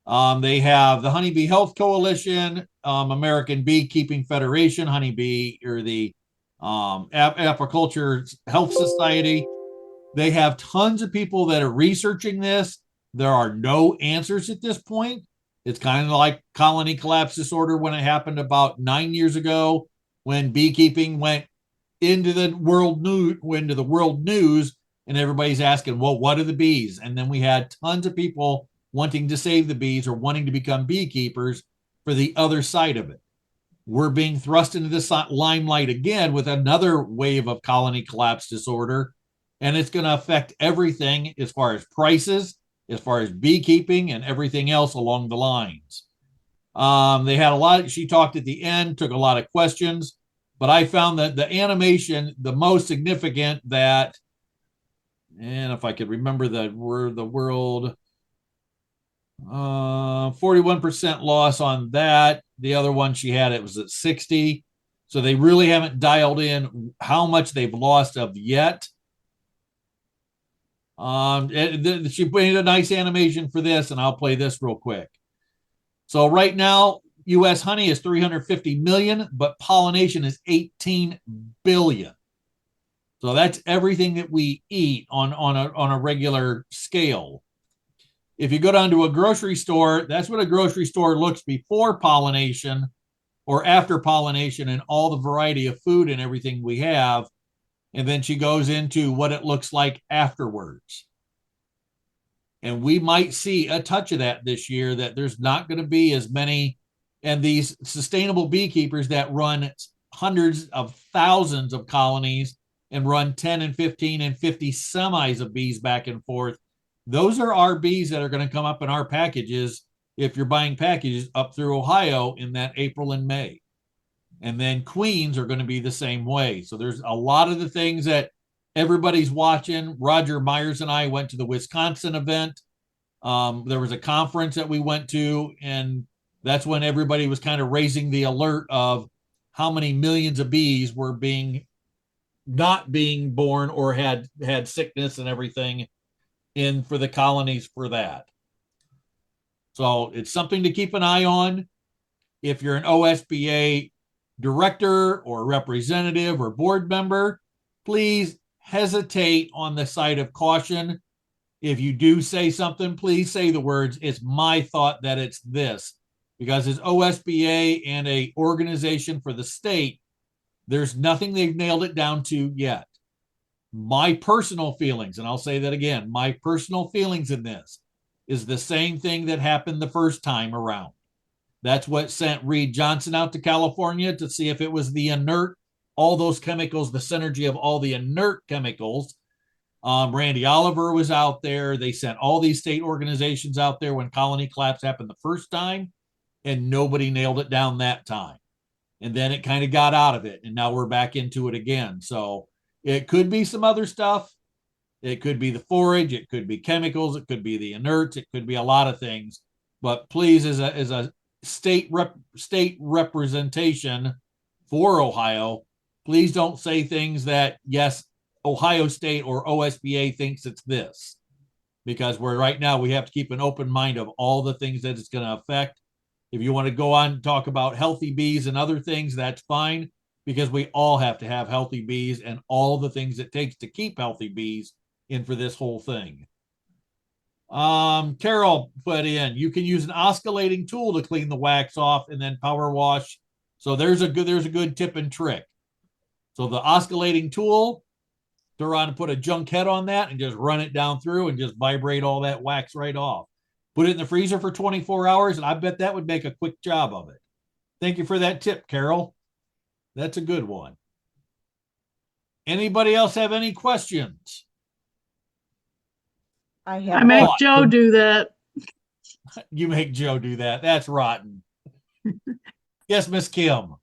They have the Honeybee Health Coalition, American Beekeeping Federation, Honeybee, or the Apiculture Health Society. They have tons of people that are researching this. There are no answers at this point. It's kind of like colony collapse disorder when it happened about 9 years ago, when beekeeping went into the world news, and everybody's asking, well, what are the bees? And then we had tons of people wanting to save the bees or wanting to become beekeepers for the other side of it. We're being thrust into this limelight again with another wave of colony collapse disorder, and it's going to affect everything as far as prices, as far as beekeeping, and everything else along the lines. They had a lot. She talked at the end, took a lot of questions, but I found that the animation, the most significant, that, and if I could remember the world, 41% loss on that. The other one she had, it was at 60. So they really haven't dialed in how much they've lost of yet. She made a nice animation for this, and I'll play this real quick. So right now, U.S. honey is 350 million, but pollination is 18 billion. So that's everything that we eat on a regular scale. If you go down to a grocery store, that's what a grocery store looks before pollination or after pollination and all the variety of food and everything we have. And then she goes into what it looks like afterwards. And we might see a touch of that this year, that there's not going to be as many. And these sustainable beekeepers that run hundreds of thousands of colonies and run 10 and 15 and 50 semis of bees back and forth, those are our bees that are going to come up in our packages if you're buying packages up through Ohio in that April and May. And then queens are going to be the same way. So there's a lot of the things that everybody's watching. Roger Myers and I went to the Wisconsin event. There was a conference that we went to, and that's when everybody was kind of raising the alert of how many millions of bees were not being born or had sickness and everything in for the colonies for that. So it's something to keep an eye on. If you're an OSBA director or representative or board member, please hesitate on the side of caution. If you do say something, please say the words, it's my thought that it's this. Because as OSBA and a organization for the state, there's nothing they've nailed it down to yet. My personal feelings, and I'll say that again, my personal feelings in this is the same thing that happened the first time around. That's what sent Reed Johnson out to California to see if it was the inert, all those chemicals, the synergy of all the inert chemicals. Randy Oliver was out there. They sent all these state organizations out there when colony collapse happened the first time, and nobody nailed it down that time. And then it kind of got out of it, and now we're back into it again. So it could be some other stuff. It could be the forage. It could be chemicals. It could be the inerts. It could be a lot of things. But please, as a state representation for Ohio, please don't say things that, yes, Ohio State or OSBA thinks it's this. Because right now we have to keep an open mind of all the things that it's going to affect. If you want to go on and talk about healthy bees and other things, that's fine, because we all have to have healthy bees and all the things it takes to keep healthy bees in for this whole thing. Carol put in, you can use an oscillating tool to clean the wax off and then power wash. So there's a good tip and trick. So the oscillating tool, turn around and put a junk head on that and just run it down through and just vibrate all that wax right off. Put it in the freezer for 24 hours, and I bet that would make a quick job of it. Thank you for that tip, Carol. That's a good one. Anybody else have any questions? I I have make one. Joe do that. You make Joe do that. That's rotten. Yes, Miss Kim.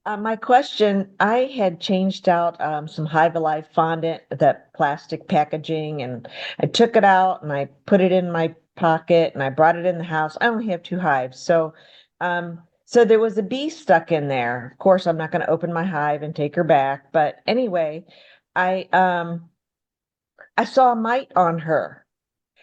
My question, I had changed out some High Life fondant, that plastic packaging, and I took it out and I put it in my pocket and I brought it in the house. I only have 2 hives. So there was a bee stuck in there. Of course, I'm not going to open my hive and take her back. But anyway, I um I saw a mite on her.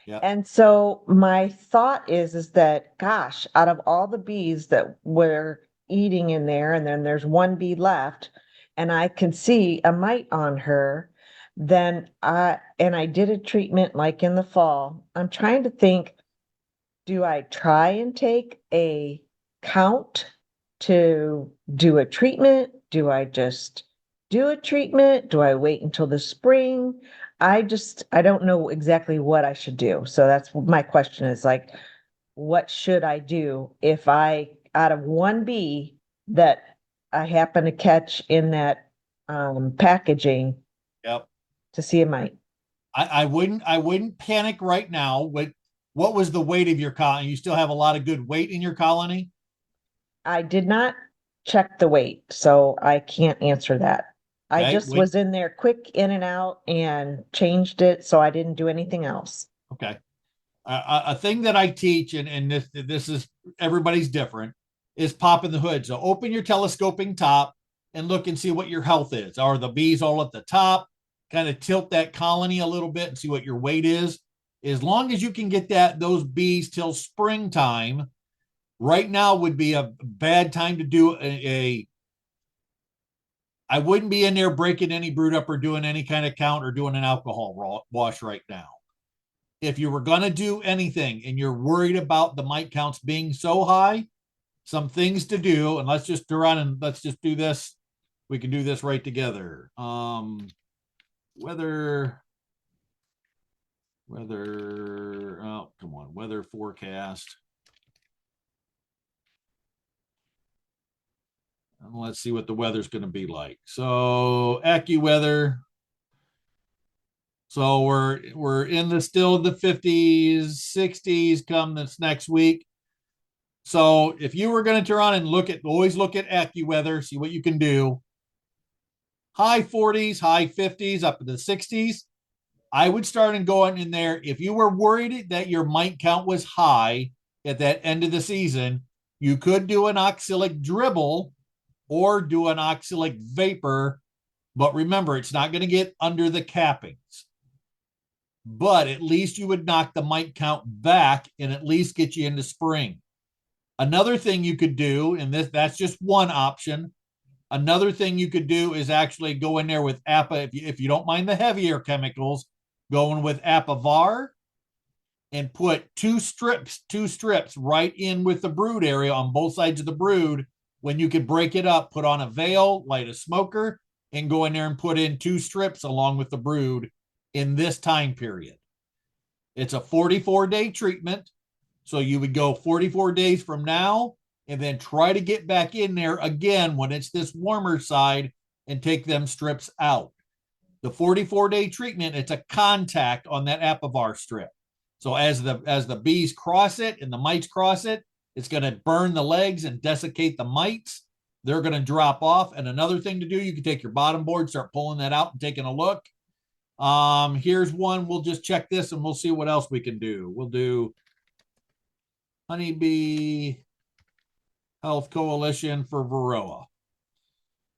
Yeah. And so my thought is that, gosh, out of all the bees that were eating in there, and then there's one bee left, and I can see a mite on her, and I did a treatment like in the fall. I'm trying to think, do I try and take a count to do a treatment? Do I just do a treatment? Do I wait until the spring? I don't know exactly what I should do. So that's my question is like, what should I do if out of one bee that I happen to catch in that packaging Yep. to see a mite? I wouldn't panic right now. What was the weight of your colony? You still have a lot of good weight in your colony? I did not check the weight, so I can't answer that. I Okay, just was in there quick in and out and changed it, so I didn't do anything else. Okay. A thing that I teach, and this is everybody's different, is popping the hood. So open your telescoping top and look and see what your health is. Are the bees all at the top? Kind of tilt that colony a little bit and see what your weight is. As long as you can get those bees till springtime, right now would be a bad time to do I wouldn't be in there breaking any brood up or doing any kind of count or doing an alcohol wash right now. If you were going to do anything and you're worried about the mite counts being so high, some things to do, and let's just run and let's just do this. We can do this right together. Weather, oh, come on, weather forecast. And let's see what the weather's going to be like. So AccuWeather. So we're in the still the 50s, 60s come this next week. So if you were going to turn on and always look at AccuWeather, see what you can do. High 40s, high 50s, up to the 60s. I would start and going in there. If you were worried that your mite count was high at that end of the season, you could do an oxalic dribble or do an oxalic vapor. But remember, it's not going to get under the cappings. But at least you would knock the mite count back and at least get you into spring. Another thing you could do, and that's just one option. Another thing you could do is actually go in there with APA, if you don't mind the heavier chemicals, going with APA-VAR and put two strips right in with the brood area on both sides of the brood. When you could break it up, put on a veil, light a smoker, and go in there and put in 2 strips along with the brood in this time period. It's a 44-day treatment. So you would go 44 days from now and then try to get back in there again when it's this warmer side and take them strips out. The 44-day treatment, it's a contact on that APA-VAR strip. So as the bees cross it and the mites cross it, it's going to burn the legs and desiccate the mites. They're going to drop off. And another thing to do, you can take your bottom board, start pulling that out and taking a look. Here's one. We'll just check this and we'll see what else we can do. We'll do Honeybee Health Coalition for varroa.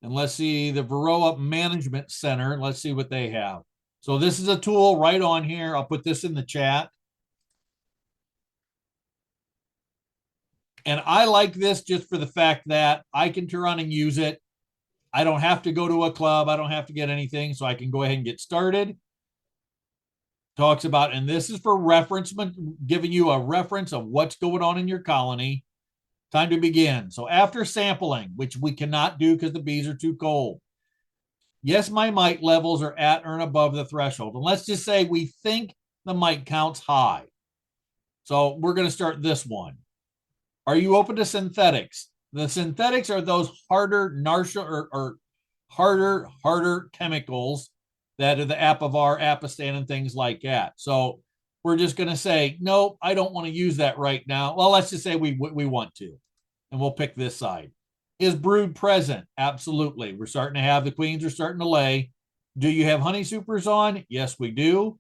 And let's see the Varroa Management Center. Let's see what they have. So this is a tool right on here. I'll put this in the chat. And I like this just for the fact that I can turn on and use it. I don't have to go to a club. I don't have to get anything. So I can go ahead and get started. Talks about, and this is for reference, giving you a reference of what's going on in your colony. Time to begin. So after sampling, which we cannot do because the bees are too cold. Yes, my mite levels are at or above the threshold. And let's just say we think the mite count's high. So we're going to start this one. Are you open to synthetics? The synthetics are those harder, harsher, or harder chemicals that are the apivar, apistan, and things like that. So we're just going to say, no, I don't want to use that right now. Well, let's just say we want to, and we'll pick this side. Is brood present? Absolutely. We're starting to have the queens are starting to lay. Do you have honey supers on? Yes, we do.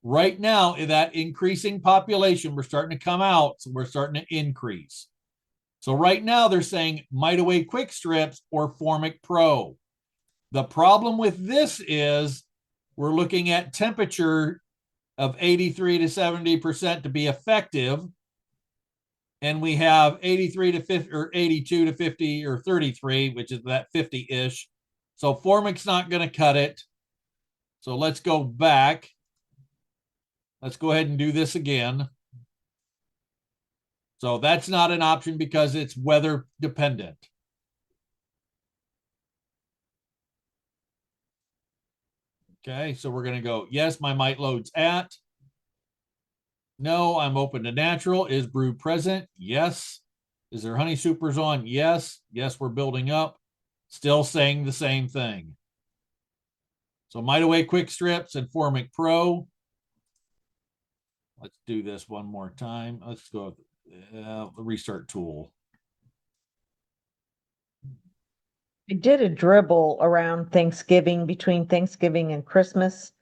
Right now, that increasing population, we're starting to come out, so we're starting to increase. So right now they're saying Mite Away Quick Strips or Formic Pro. The problem with this is we're looking at temperature of 83 to 70% to be effective. And we have 83 to 50 or 82 to 50 or 33, which is that 50-ish. So Formic's not going to cut it. So let's go back. Let's go ahead and do this again. So that's not an option because it's weather dependent. Okay, so we're going to go, yes, my mite load's at. No, I'm open to natural. Is brood present? Yes. Is there honey supers on? Yes. Yes, we're building up. Still saying the same thing. So Mite Away Quick Strips and Formic Pro. Let's do this one more time. Let's go the restart tool. I did a dribble around Thanksgiving, between Thanksgiving and Christmas,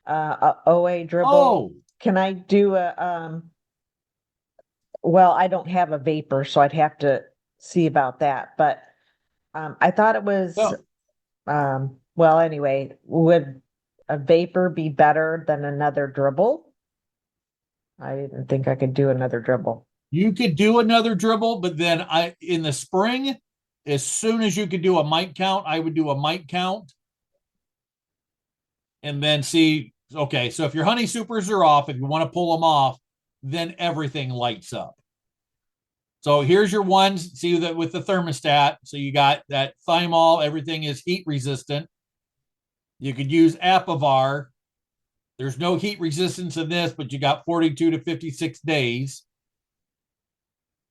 OA dribble. Oh, Can I do well, I don't have a vapor, so I'd have to see about that, but I thought it was, well, anyway, would a vapor be better than another dribble? I didn't think I could do another dribble. you could do another dribble, but then in the spring, as soon as you could do a mite count, I would do a mite count. And then see, okay, so if your honey supers are off, if you want to pull them off, then everything lights up. So here's your ones. See that with the thermostat. So you got that thymol, everything is heat resistant. You could use Apivar. There's no heat resistance in this, but you got 42 to 56 days.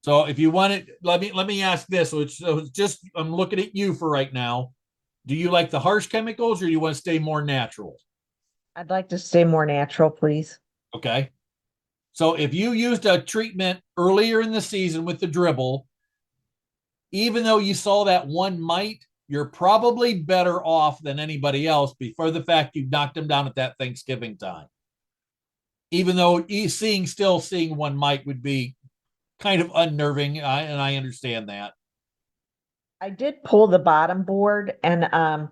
So if you want it, let me ask this. So it's just, I'm looking at you for right now. Do you like the harsh chemicals or do you want to stay more natural? I'd like to stay more natural, please. Okay. So if you used a treatment earlier in the season with the dribble, even though you saw that one mite, you're probably better off than anybody else before the fact you knocked them down at that Thanksgiving time. Even though still seeing one mite would be kind of unnerving, and I understand that. I did pull the bottom board and I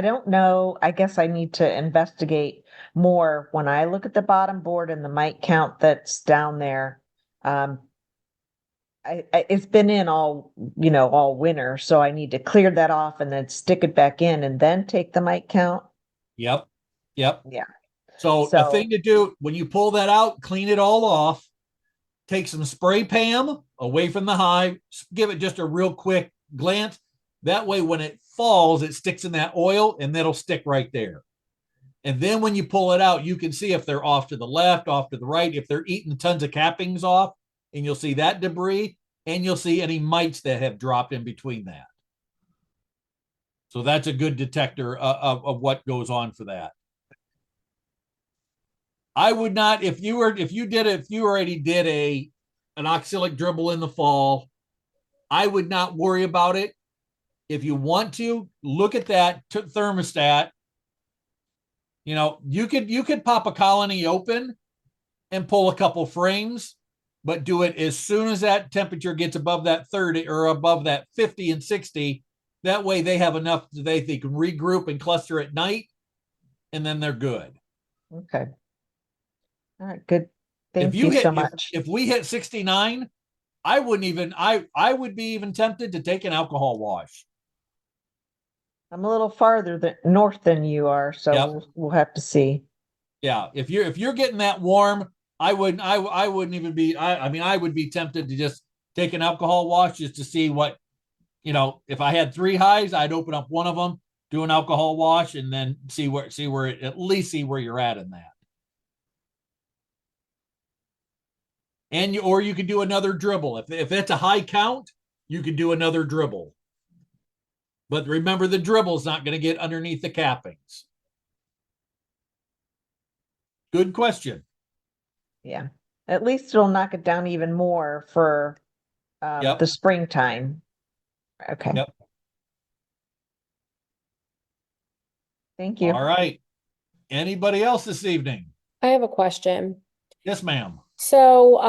don't know. I guess I need to investigate more when I look at the bottom board and the mite count that's down there. It's been in all winter, so I need to clear that off and then stick it back in and then take the mite count. Yep. Yeah. So a thing to do when you pull that out, clean it all off, take some spray Pam away from the hive, give it just a real quick glance. That way, when it falls, it sticks in that oil and that'll stick right there. And then when you pull it out, you can see if they're off to the left, off to the right, if they're eating tons of cappings off, and you'll see that debris, and you'll see any mites that have dropped in between that. So that's a good detector of what goes on for that. I would not, if you already did an oxalic dribble in the fall, I would not worry about it. If you want to look at that thermostat, you could pop a colony open and pull a couple frames, but do it as soon as that temperature gets above that 30 or above that 50 and 60. That way they have enough they can regroup and cluster at night, and then they're good. Okay. All right, good. Thank you so much. If we hit 69, I wouldn't even, I would be even tempted to take an alcohol wash. I'm a little farther north than you are, so Yep. we'll have to see. Yeah, if you're getting that warm, I wouldn't even be. I would be tempted to just take an alcohol wash just to see what, if I had 3 hives, I'd open up one of them, do an alcohol wash, and then see where at least see where you're at in that. And or you could do another dribble if it's a high count, you could do another dribble. But remember, the dribble's not going to get underneath the cappings. Good question. Yeah. At least it'll knock it down even more for Yep. the springtime. Okay. Yep. Thank you. All right. Anybody else this evening? I have a question. Yes, ma'am. So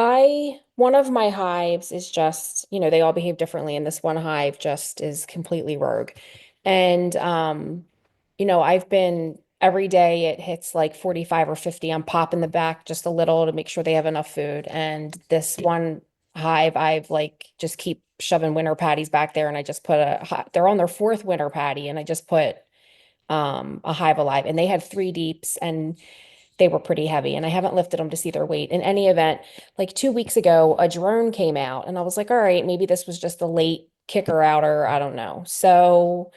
one of my hives is just, they all behave differently, and this one hive just is completely rogue. And I've been every day it hits like 45 or 50. I'm popping the back just a little to make sure they have enough food. And this one hive, I've like just keep shoving winter patties back there, and I just put they're on their fourth winter patty, and I just put a hive alive, and they had 3 deeps, and they were pretty heavy, and I haven't lifted them to see their weight. In any event, like 2 weeks ago, a drone came out, and I was like, all right, maybe this was just a late kicker outer. I don't know. So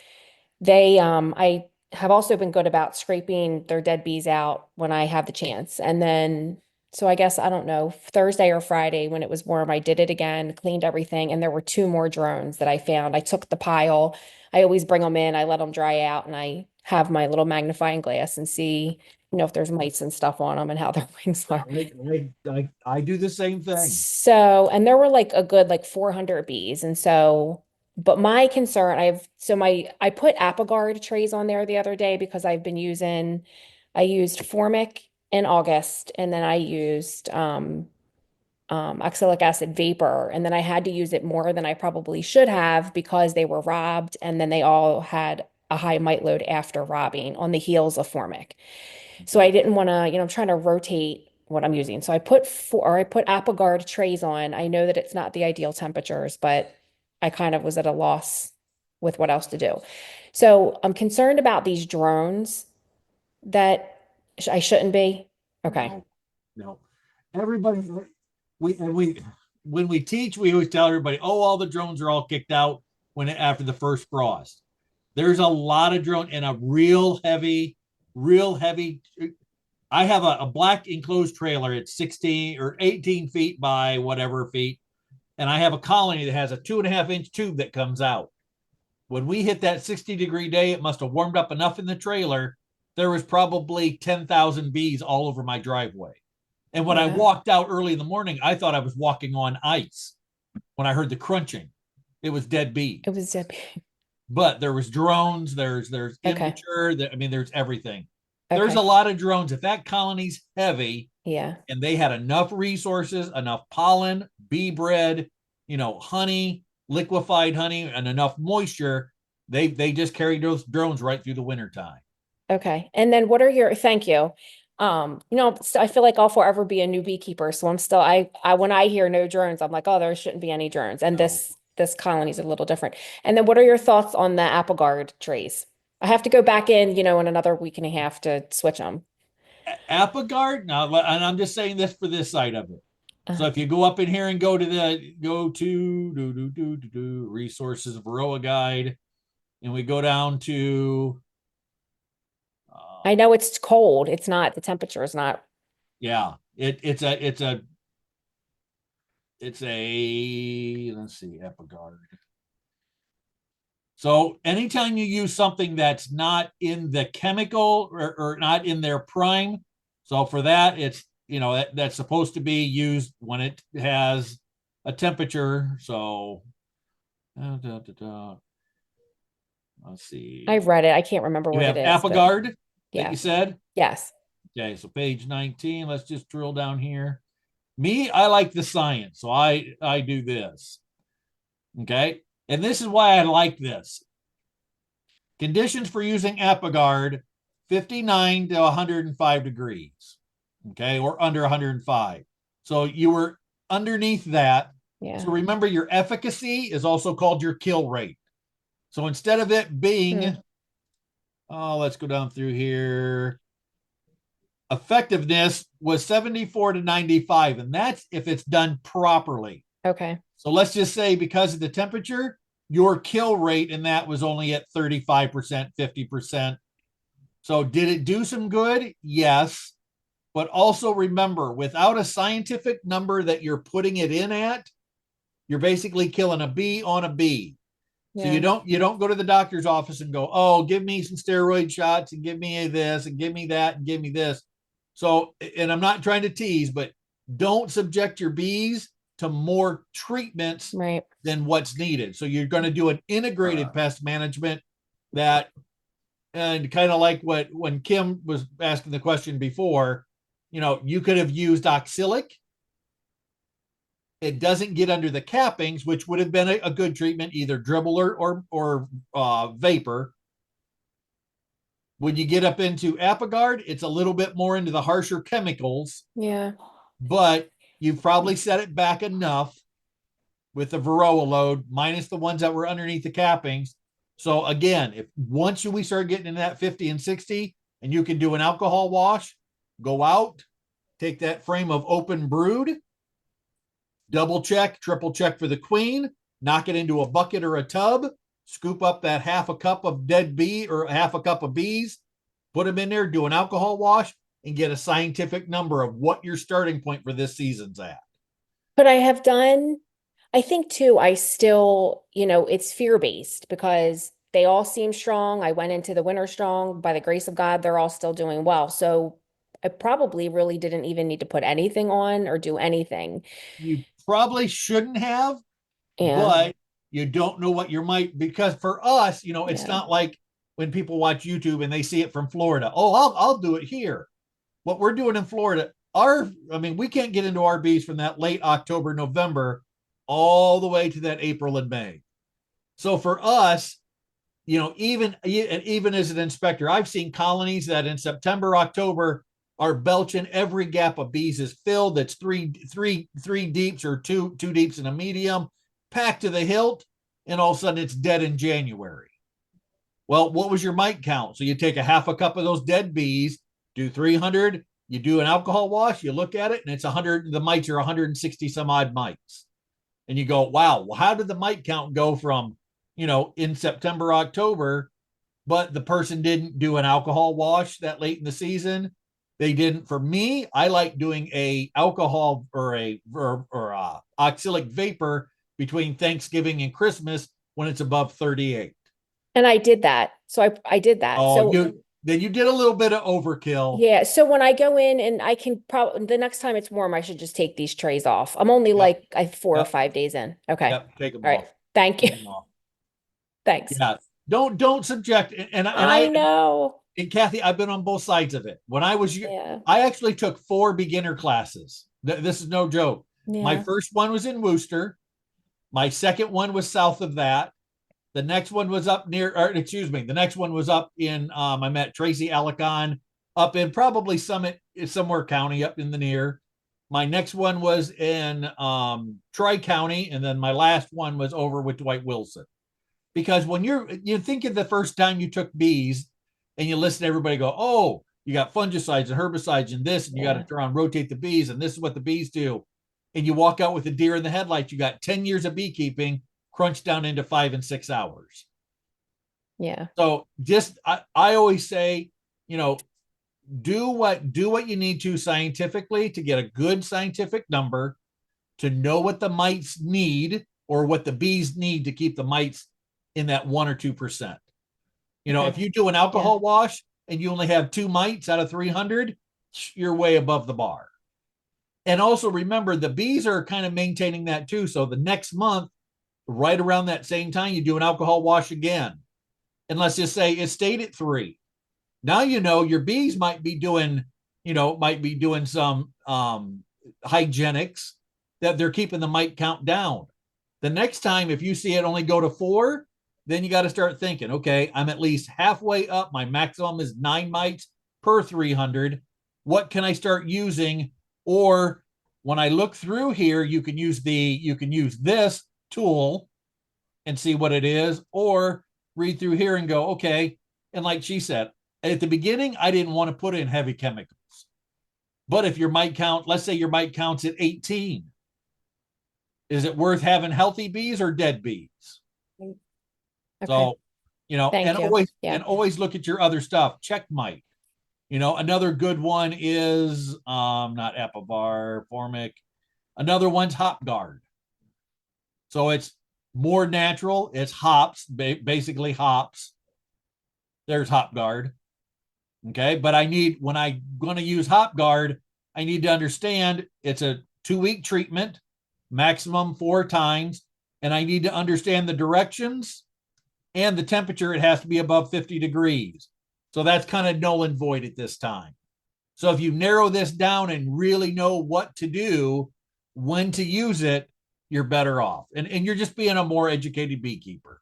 I have also been good about scraping their dead bees out when I have the chance. And then, so I guess, I don't know, Thursday or Friday when it was warm, I did it again, cleaned everything, and there were 2 more drones that I found. I took the pile. I always bring them in, I let them dry out, and I have my little magnifying glass and see, if there's mites and stuff on them and how their wings are. I do the same thing. So, and there were like a good like 400 bees. And so, but my concern, I put Apogard trays on there the other day because I used Formic in August, and then I used oxalic acid vapor, and then I had to use it more than I probably should have because they were robbed, and then they all had a high mite load after robbing on the heels of Formic. So I didn't want to, I'm trying to rotate what I'm using. So I put Apogard trays on. I know that it's not the ideal temperatures, but I kind of was at a loss with what else to do. So I'm concerned about these drones that I shouldn't be. Okay. No. Everybody, when we teach, we always tell everybody, oh, all the drones are all kicked out after the first frost. There's a lot of drone and a real heavy. I have a black enclosed trailer. It's 16 or 18 feet by whatever feet. And I have a colony that has a 2.5-inch tube that comes out. When we hit that 60-degree day, it must have warmed up enough in the trailer. There was probably 10,000 bees all over my driveway. And when I walked out early in the morning, I thought I was walking on ice. When I heard the crunching, it was dead bees. It was dead. But there was drones, there's immature, there's everything. There's a lot of drones. If that colony's heavy, and they had enough resources, enough pollen, bee bread, honey, liquefied honey, and enough moisture, they just carried those drones right through the wintertime. Okay. And then thank you. I feel like I'll forever be a new beekeeper. So I'm still, when I hear no drones, I'm like, oh, there shouldn't be any drones. And No. this colony is a little different. And then what are your thoughts on the Apogard trays? I have to go back in, in another week and a half to switch them. Apogard, now, and I'm just saying this for this side of it. So if you go up in here and go to resources varroa guide, and we go down to I know it's cold. It's not, the temperature is not. Yeah, it's a let's see, Apogard. So anytime you use something that's not in the chemical or not in their prime, so for that, it's, that's supposed to be used when it has a temperature. So let's see. I've read it. I can't remember You what have it is. Apogard that you you said? Yes. Okay, so page 19. Let's just drill down here. Me, I like the science, so I do this. Okay, and this is why I like this. Conditions for using Apogard, 59 to 105 degrees. Okay, or under 105. So you were underneath that. Yeah. So remember, your efficacy is also called your kill rate. So instead of it being, let's go down through here. Effectiveness was 74 to 95, and that's if it's done properly. Okay. So let's just say because of the temperature, your kill rate in that was only at 35%, 50%. So did it do some good? Yes. But also remember, without a scientific number that you're putting it in at, you're basically killing a bee on a bee. So Yeah. you don't go to the doctor's office and go, oh, give me some steroid shots and give me this and give me that and give me this. So, and I'm not trying to tease, but don't subject your bees to more treatments Right. than what's needed. So you're going to do an integrated pest management that, and kind of like what when Kim was asking the question before, you know, you could have used oxalic. It doesn't get under the cappings, which would have been a good treatment, either dribbler or vapor. When you get up into Apigard, it's a little bit more into the harsher chemicals, Yeah. but you've probably set it back enough with the varroa load, minus the ones that were underneath the cappings. So again, if once we start getting in that 50 and 60, and you can do an alcohol wash, go out, take that frame of open brood, double check, triple check for the queen, knock it into a bucket or a tub, scoop up that half a cup of dead bee or half a cup of bees, put them in there, do an alcohol wash, and get a scientific number of what your starting point for this season's at. But I have done, I think too, I still, it's fear-based because they all seem strong. I went into the winter strong. By the grace of God, they're all still doing well. So I probably really didn't even need to put anything on or do anything. You probably shouldn't have, Yeah. but you don't know what your might, because for us, it's Yeah. not like when people watch YouTube and they see it from Florida. Oh, I'll do it here. What we're doing in Florida, we can't get into our bees from that late October, November, all the way to that April and May. So for us, even as an inspector, I've seen colonies that in September, October are belching. Every gap of bees is filled. That's three deeps or two deeps and a medium, packed to the hilt, and all of a sudden it's dead in January. Well, what was your mite count? So you take a half a cup of those dead bees, do 300, you do an alcohol wash, you look at it, and it's 100. The mites are 160 some odd mites, and you go, wow, well, how did the mite count go from in September, October, but the person didn't do an alcohol wash that late in the season? They didn't. For me, I like doing a alcohol or a oxalic vapor between Thanksgiving and Christmas when it's above 38. And I did that. So I did that. Oh, So then you did a little bit of overkill. yeah. So when I go in and I can probably the next time it's warm, I should just take these trays off. I'm only like 4 or 5 days in. Okay. Yep, take them All right. off. Thank you. Take them off. Thanks. Yeah. Don't subject, and I know. and Kathy, I've been on both sides of it. When I was, Yeah. I actually took 4 beginner classes. This is no joke. My Yeah. first one was in Worcester. My second one was south of that. The next one was up near, or excuse me, the next one was up in, I met Tracy Alicon up in probably Summit, somewhere county up in the near. My next one was in Tri-County, and then my last one was over with Dwight Wilson. Because when you think of the first time you took bees and you listen to everybody go, oh, you got fungicides and herbicides and this, and you got to try and rotate the bees, and this is what the bees do. And you walk out with a deer in the headlights, you got 10 years of beekeeping crunched down into 5 and 6 hours. Yeah. So just, I always say, do what you need to scientifically to get a good scientific number, to know what the mites need or what the bees need to keep the mites in that 1 or 2%. If you do an alcohol wash and you only have 2 mites out of 300, you're way above the bar. And also remember, the bees are kind of maintaining that too. So the next month, right around that same time, you do an alcohol wash again. And let's just say it stayed at 3. Now, your bees might be doing some hygienics that they're keeping the mite count down. The next time, if you see it only go to 4, then you got to start thinking, okay, I'm at least halfway up. My maximum is 9 mites per 300. What can I start using? Or when I look through here, you can use this tool and see what it is, or read through here and go, okay. And like she said, at the beginning, I didn't want to put in heavy chemicals. But if your mite count, let's say your mite counts at 18, is it worth having healthy bees or dead bees? Okay. So, Thank you. always look at your other stuff. Check mite. Another good one is not Epivar, Formic. Another one's Hop Guard. So it's More natural, it's hops, basically hops. There's Hop Guard. Okay. But when I'm going to use Hop Guard, I need to understand it's a 2-week treatment, maximum 4 times. And I need to understand the directions and the temperature. It has to be above 50 degrees. So that's kind of null and void at this time. So if you narrow this down and really know what to do, when to use it, you're better off. And you're just being a more educated beekeeper.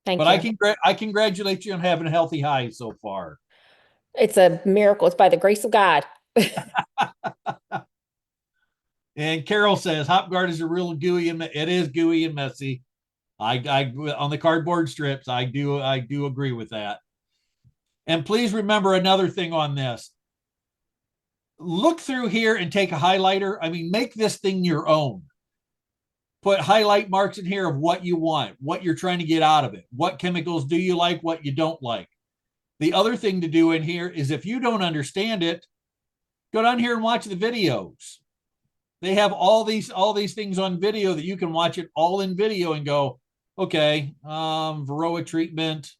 Thank But you. I congratulate you on having a healthy hive so far. It's a miracle. It's by the grace of God. And Carol says Hop Guard is a real gooey, and it is gooey and messy. I on the cardboard strips, I do agree with that. And please remember another thing on this. Look through here and take a highlighter. I mean, make this thing your own. Put highlight marks in here of what you want, what you're trying to get out of it. What chemicals do you like, what you don't like. The other thing to do in here is if you don't understand it, go down here and watch the videos. They have all these things on video that you can watch it all in video and go, okay, varroa treatment.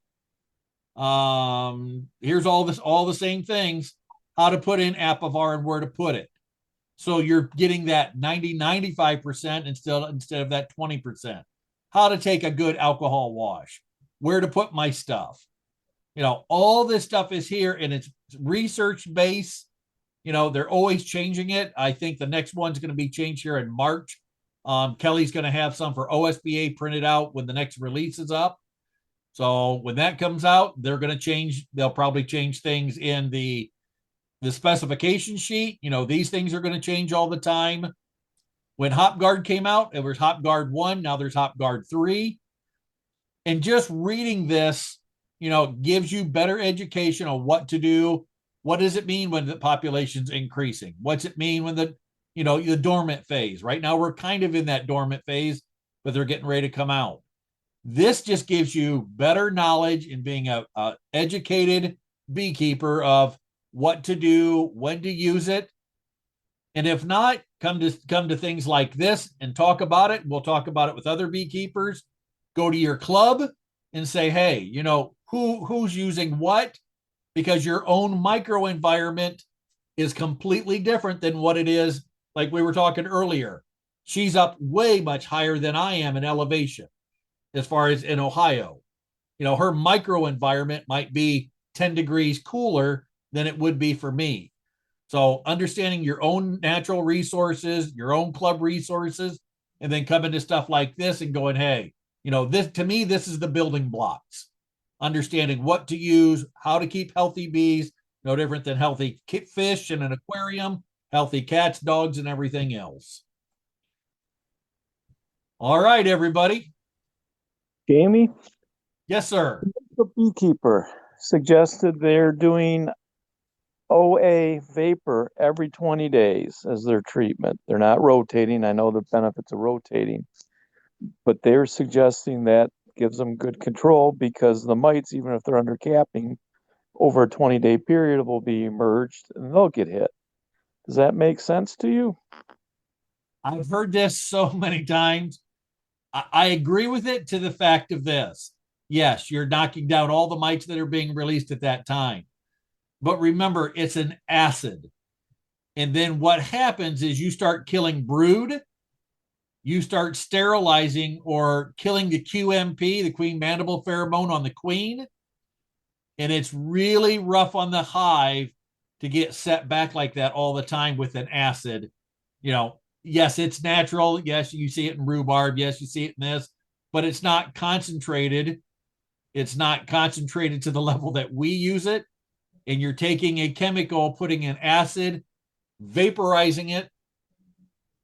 Here's all the same things, how to put in Apivar and where to put it. So you're getting that 95% instead of that 20%. How to take a good alcohol wash, where to put my stuff. All this stuff is here and it's research based. They're always changing it. I think the next one's going to be changed here in March. Kelly's going to have some for OSBA printed out when the next release is up. So when that comes out, they're going to change. They'll probably change things in the specification sheet. These things are going to change all the time. When Hop Guard came out, it was Hop Guard 1. Now there's Hop Guard 3. And just reading this, gives you better education on what to do. What does it mean when the population's increasing? What's it mean when the dormant phase? Right now, we're kind of in that dormant phase, but they're getting ready to come out. This just gives you better knowledge in being a educated beekeeper of what to do, when to use it. And if not, come to things like this and talk about it. We'll talk about it with other beekeepers. Go to your club and say, hey, who's using what? Because your own microenvironment is completely different than what it is. Like we were talking earlier, she's up way much higher than I am in elevation as far as in Ohio. Her microenvironment might be 10 degrees cooler than it would be for me. So understanding your own natural resources, your own club resources, and then coming to stuff like this and going, hey, this to me, this is the building blocks. Understanding what to use, how to keep healthy bees, no different than healthy fish in an aquarium, healthy cats, dogs, and everything else. All right, everybody. Jamie, Yes, sir. the Beekeeper suggested they're doing OA vapor every 20 days as their treatment. They're not rotating. I know the benefits of rotating, but they're suggesting that gives them good control because the mites, even if they're under capping, over a 20-day period will be emerged and they'll get hit. Does that make sense to you? I've heard this so many times. I agree with it to the fact of this. Yes, you're knocking down all the mites that are being released at that time. But remember, it's an acid. And then what happens is you start killing brood, you start sterilizing or killing the QMP, the queen mandible pheromone on the queen. And it's really rough on the hive to get set back like that all the time with an acid. Yes, it's natural. Yes, you see it in rhubarb. Yes, you see it in this, but it's not concentrated. It's not concentrated to the level that we use it. And you're taking a chemical, putting an acid, vaporizing it,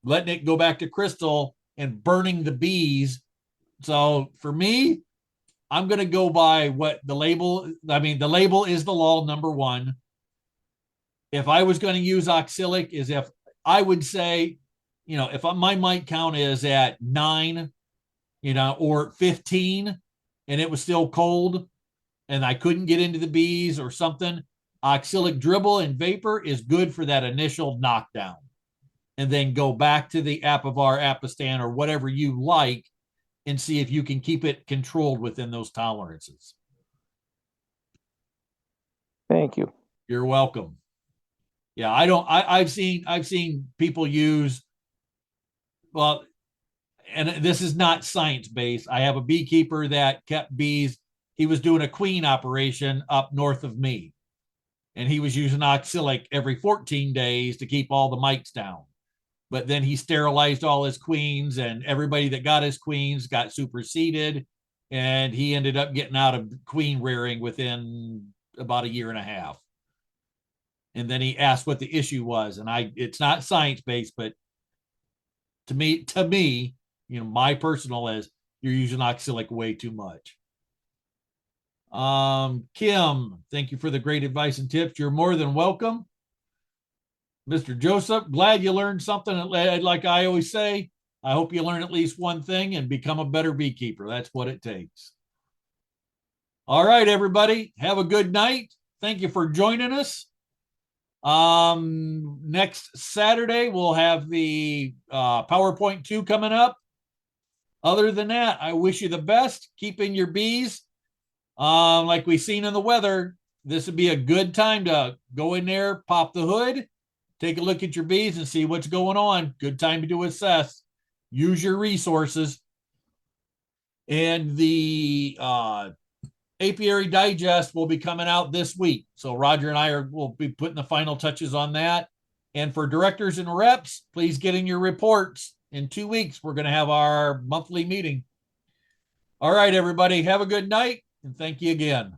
letting it go back to crystal and burning the bees. So for me, I'm going to go by what the label is the law, number one. If I was going to use oxalic, is if I would say, if my mite count is at 9, or 15, and it was still cold and I couldn't get into the bees or something, oxalic dribble and vapor is good for that initial knockdown. and then go back to the Apivar, Apistan, or whatever you like and see if you can keep it controlled within those tolerances. Thank you. You're welcome. Yeah, I've seen people use, well, and this is not science based. I have a beekeeper that kept bees. He was doing a queen operation up north of me, and he was using oxalic every 14 days to keep all the mites down. But then he sterilized all his queens, and everybody that got his queens got superseded, and he ended up getting out of queen rearing within about a year and a half. And then he asked what the issue was, and it's not science based, but to me, my personal is you're using oxalic way too much. Kim, thank you for the great advice and tips. You're more than welcome. Mr. Joseph, glad you learned something. Like I always say, I hope you learn at least one thing and become a better beekeeper. That's what it takes. All right, everybody, have a good night. Thank you for joining us. Next Saturday, we'll have the PowerPoint 2 coming up. Other than that, I wish you the best. Keep in your bees. Like we've seen in the weather, this would be a good time to go in there, pop the hood, take a look at your bees and see what's going on. Good time to assess. Use your resources. And the Apiary Digest will be coming out this week. So Roger and I will be putting the final touches on that. And for directors and reps, please get in your reports. In 2 weeks, we're going to have our monthly meeting. All right, everybody, have a good night, and thank you again.